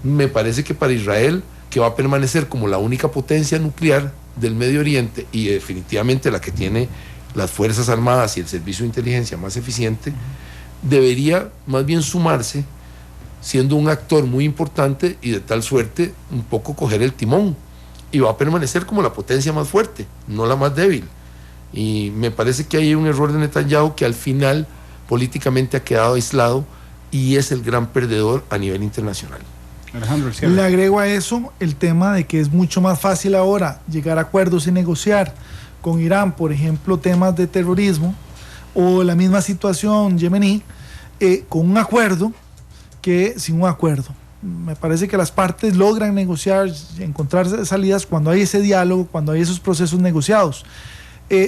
me parece que para Israel, que va a permanecer como la única potencia nuclear del Medio Oriente y definitivamente la que tiene las Fuerzas Armadas y el servicio de inteligencia más eficiente, debería más bien sumarse, siendo un actor muy importante y de tal suerte un poco coger el timón, y va a permanecer como la potencia más fuerte, no la más débil. Y me parece que hay un error de Netanyahu, que al final políticamente ha quedado aislado y es el gran perdedor a nivel internacional. Alejandro, le agrego a eso el tema de que es mucho más fácil ahora llegar a acuerdos y negociar con Irán, por ejemplo, temas de terrorismo o la misma situación yemení, con un acuerdo que sin un acuerdo. Me parece que las partes logran negociar, encontrar salidas cuando hay ese diálogo, cuando hay esos procesos negociados.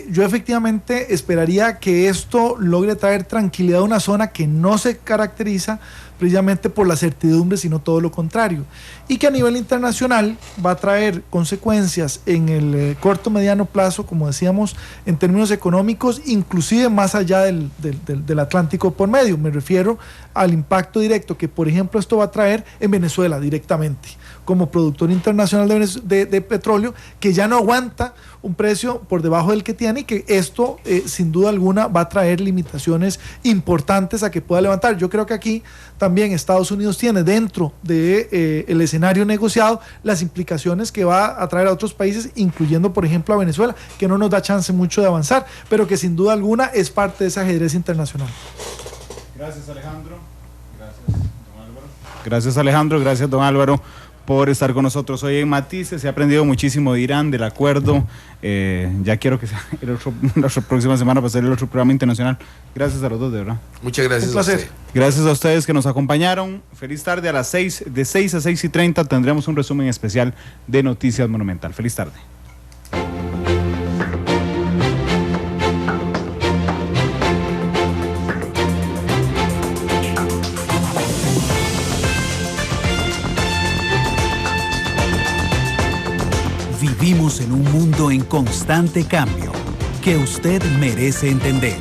Yo efectivamente esperaría que esto logre traer tranquilidad a una zona que no se caracteriza precisamente por la certidumbre, sino todo lo contrario, y que a nivel internacional va a traer consecuencias en el corto mediano plazo, como decíamos, en términos económicos, inclusive más allá del Atlántico por medio. Me refiero al impacto directo que, por ejemplo, esto va a traer en Venezuela directamente, como productor internacional de petróleo, que ya no aguanta un precio por debajo del que tiene, y que esto sin duda alguna va a traer limitaciones importantes a que pueda levantar. Yo creo que aquí también Estados Unidos tiene dentro del escenario negociado las implicaciones que va a traer a otros países, incluyendo por ejemplo a Venezuela, que no nos da chance mucho de avanzar, pero que sin duda alguna es parte de ese ajedrez internacional. Gracias, Alejandro. Gracias, don Álvaro. Gracias, Alejandro. Gracias, don Álvaro, por estar con nosotros hoy en Matices. Se ha aprendido muchísimo de Irán, del acuerdo. Ya quiero que sea la próxima semana para hacer el otro programa internacional. Gracias a los dos, de verdad. Muchas gracias. Un placer. A usted. Gracias a ustedes que nos acompañaron. Feliz tarde. A las 6, de 6 a 6:30 tendremos un resumen especial de Noticias Monumental. Feliz tarde. Vivimos en un mundo en constante cambio que usted merece entender.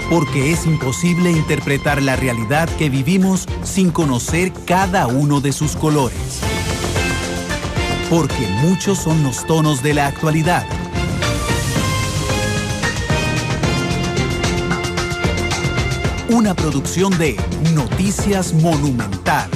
porque es imposible interpretar la realidad que vivimos sin conocer cada uno de sus colores. Porque muchos son los tonos de la actualidad. Una producción de Noticias Monumental.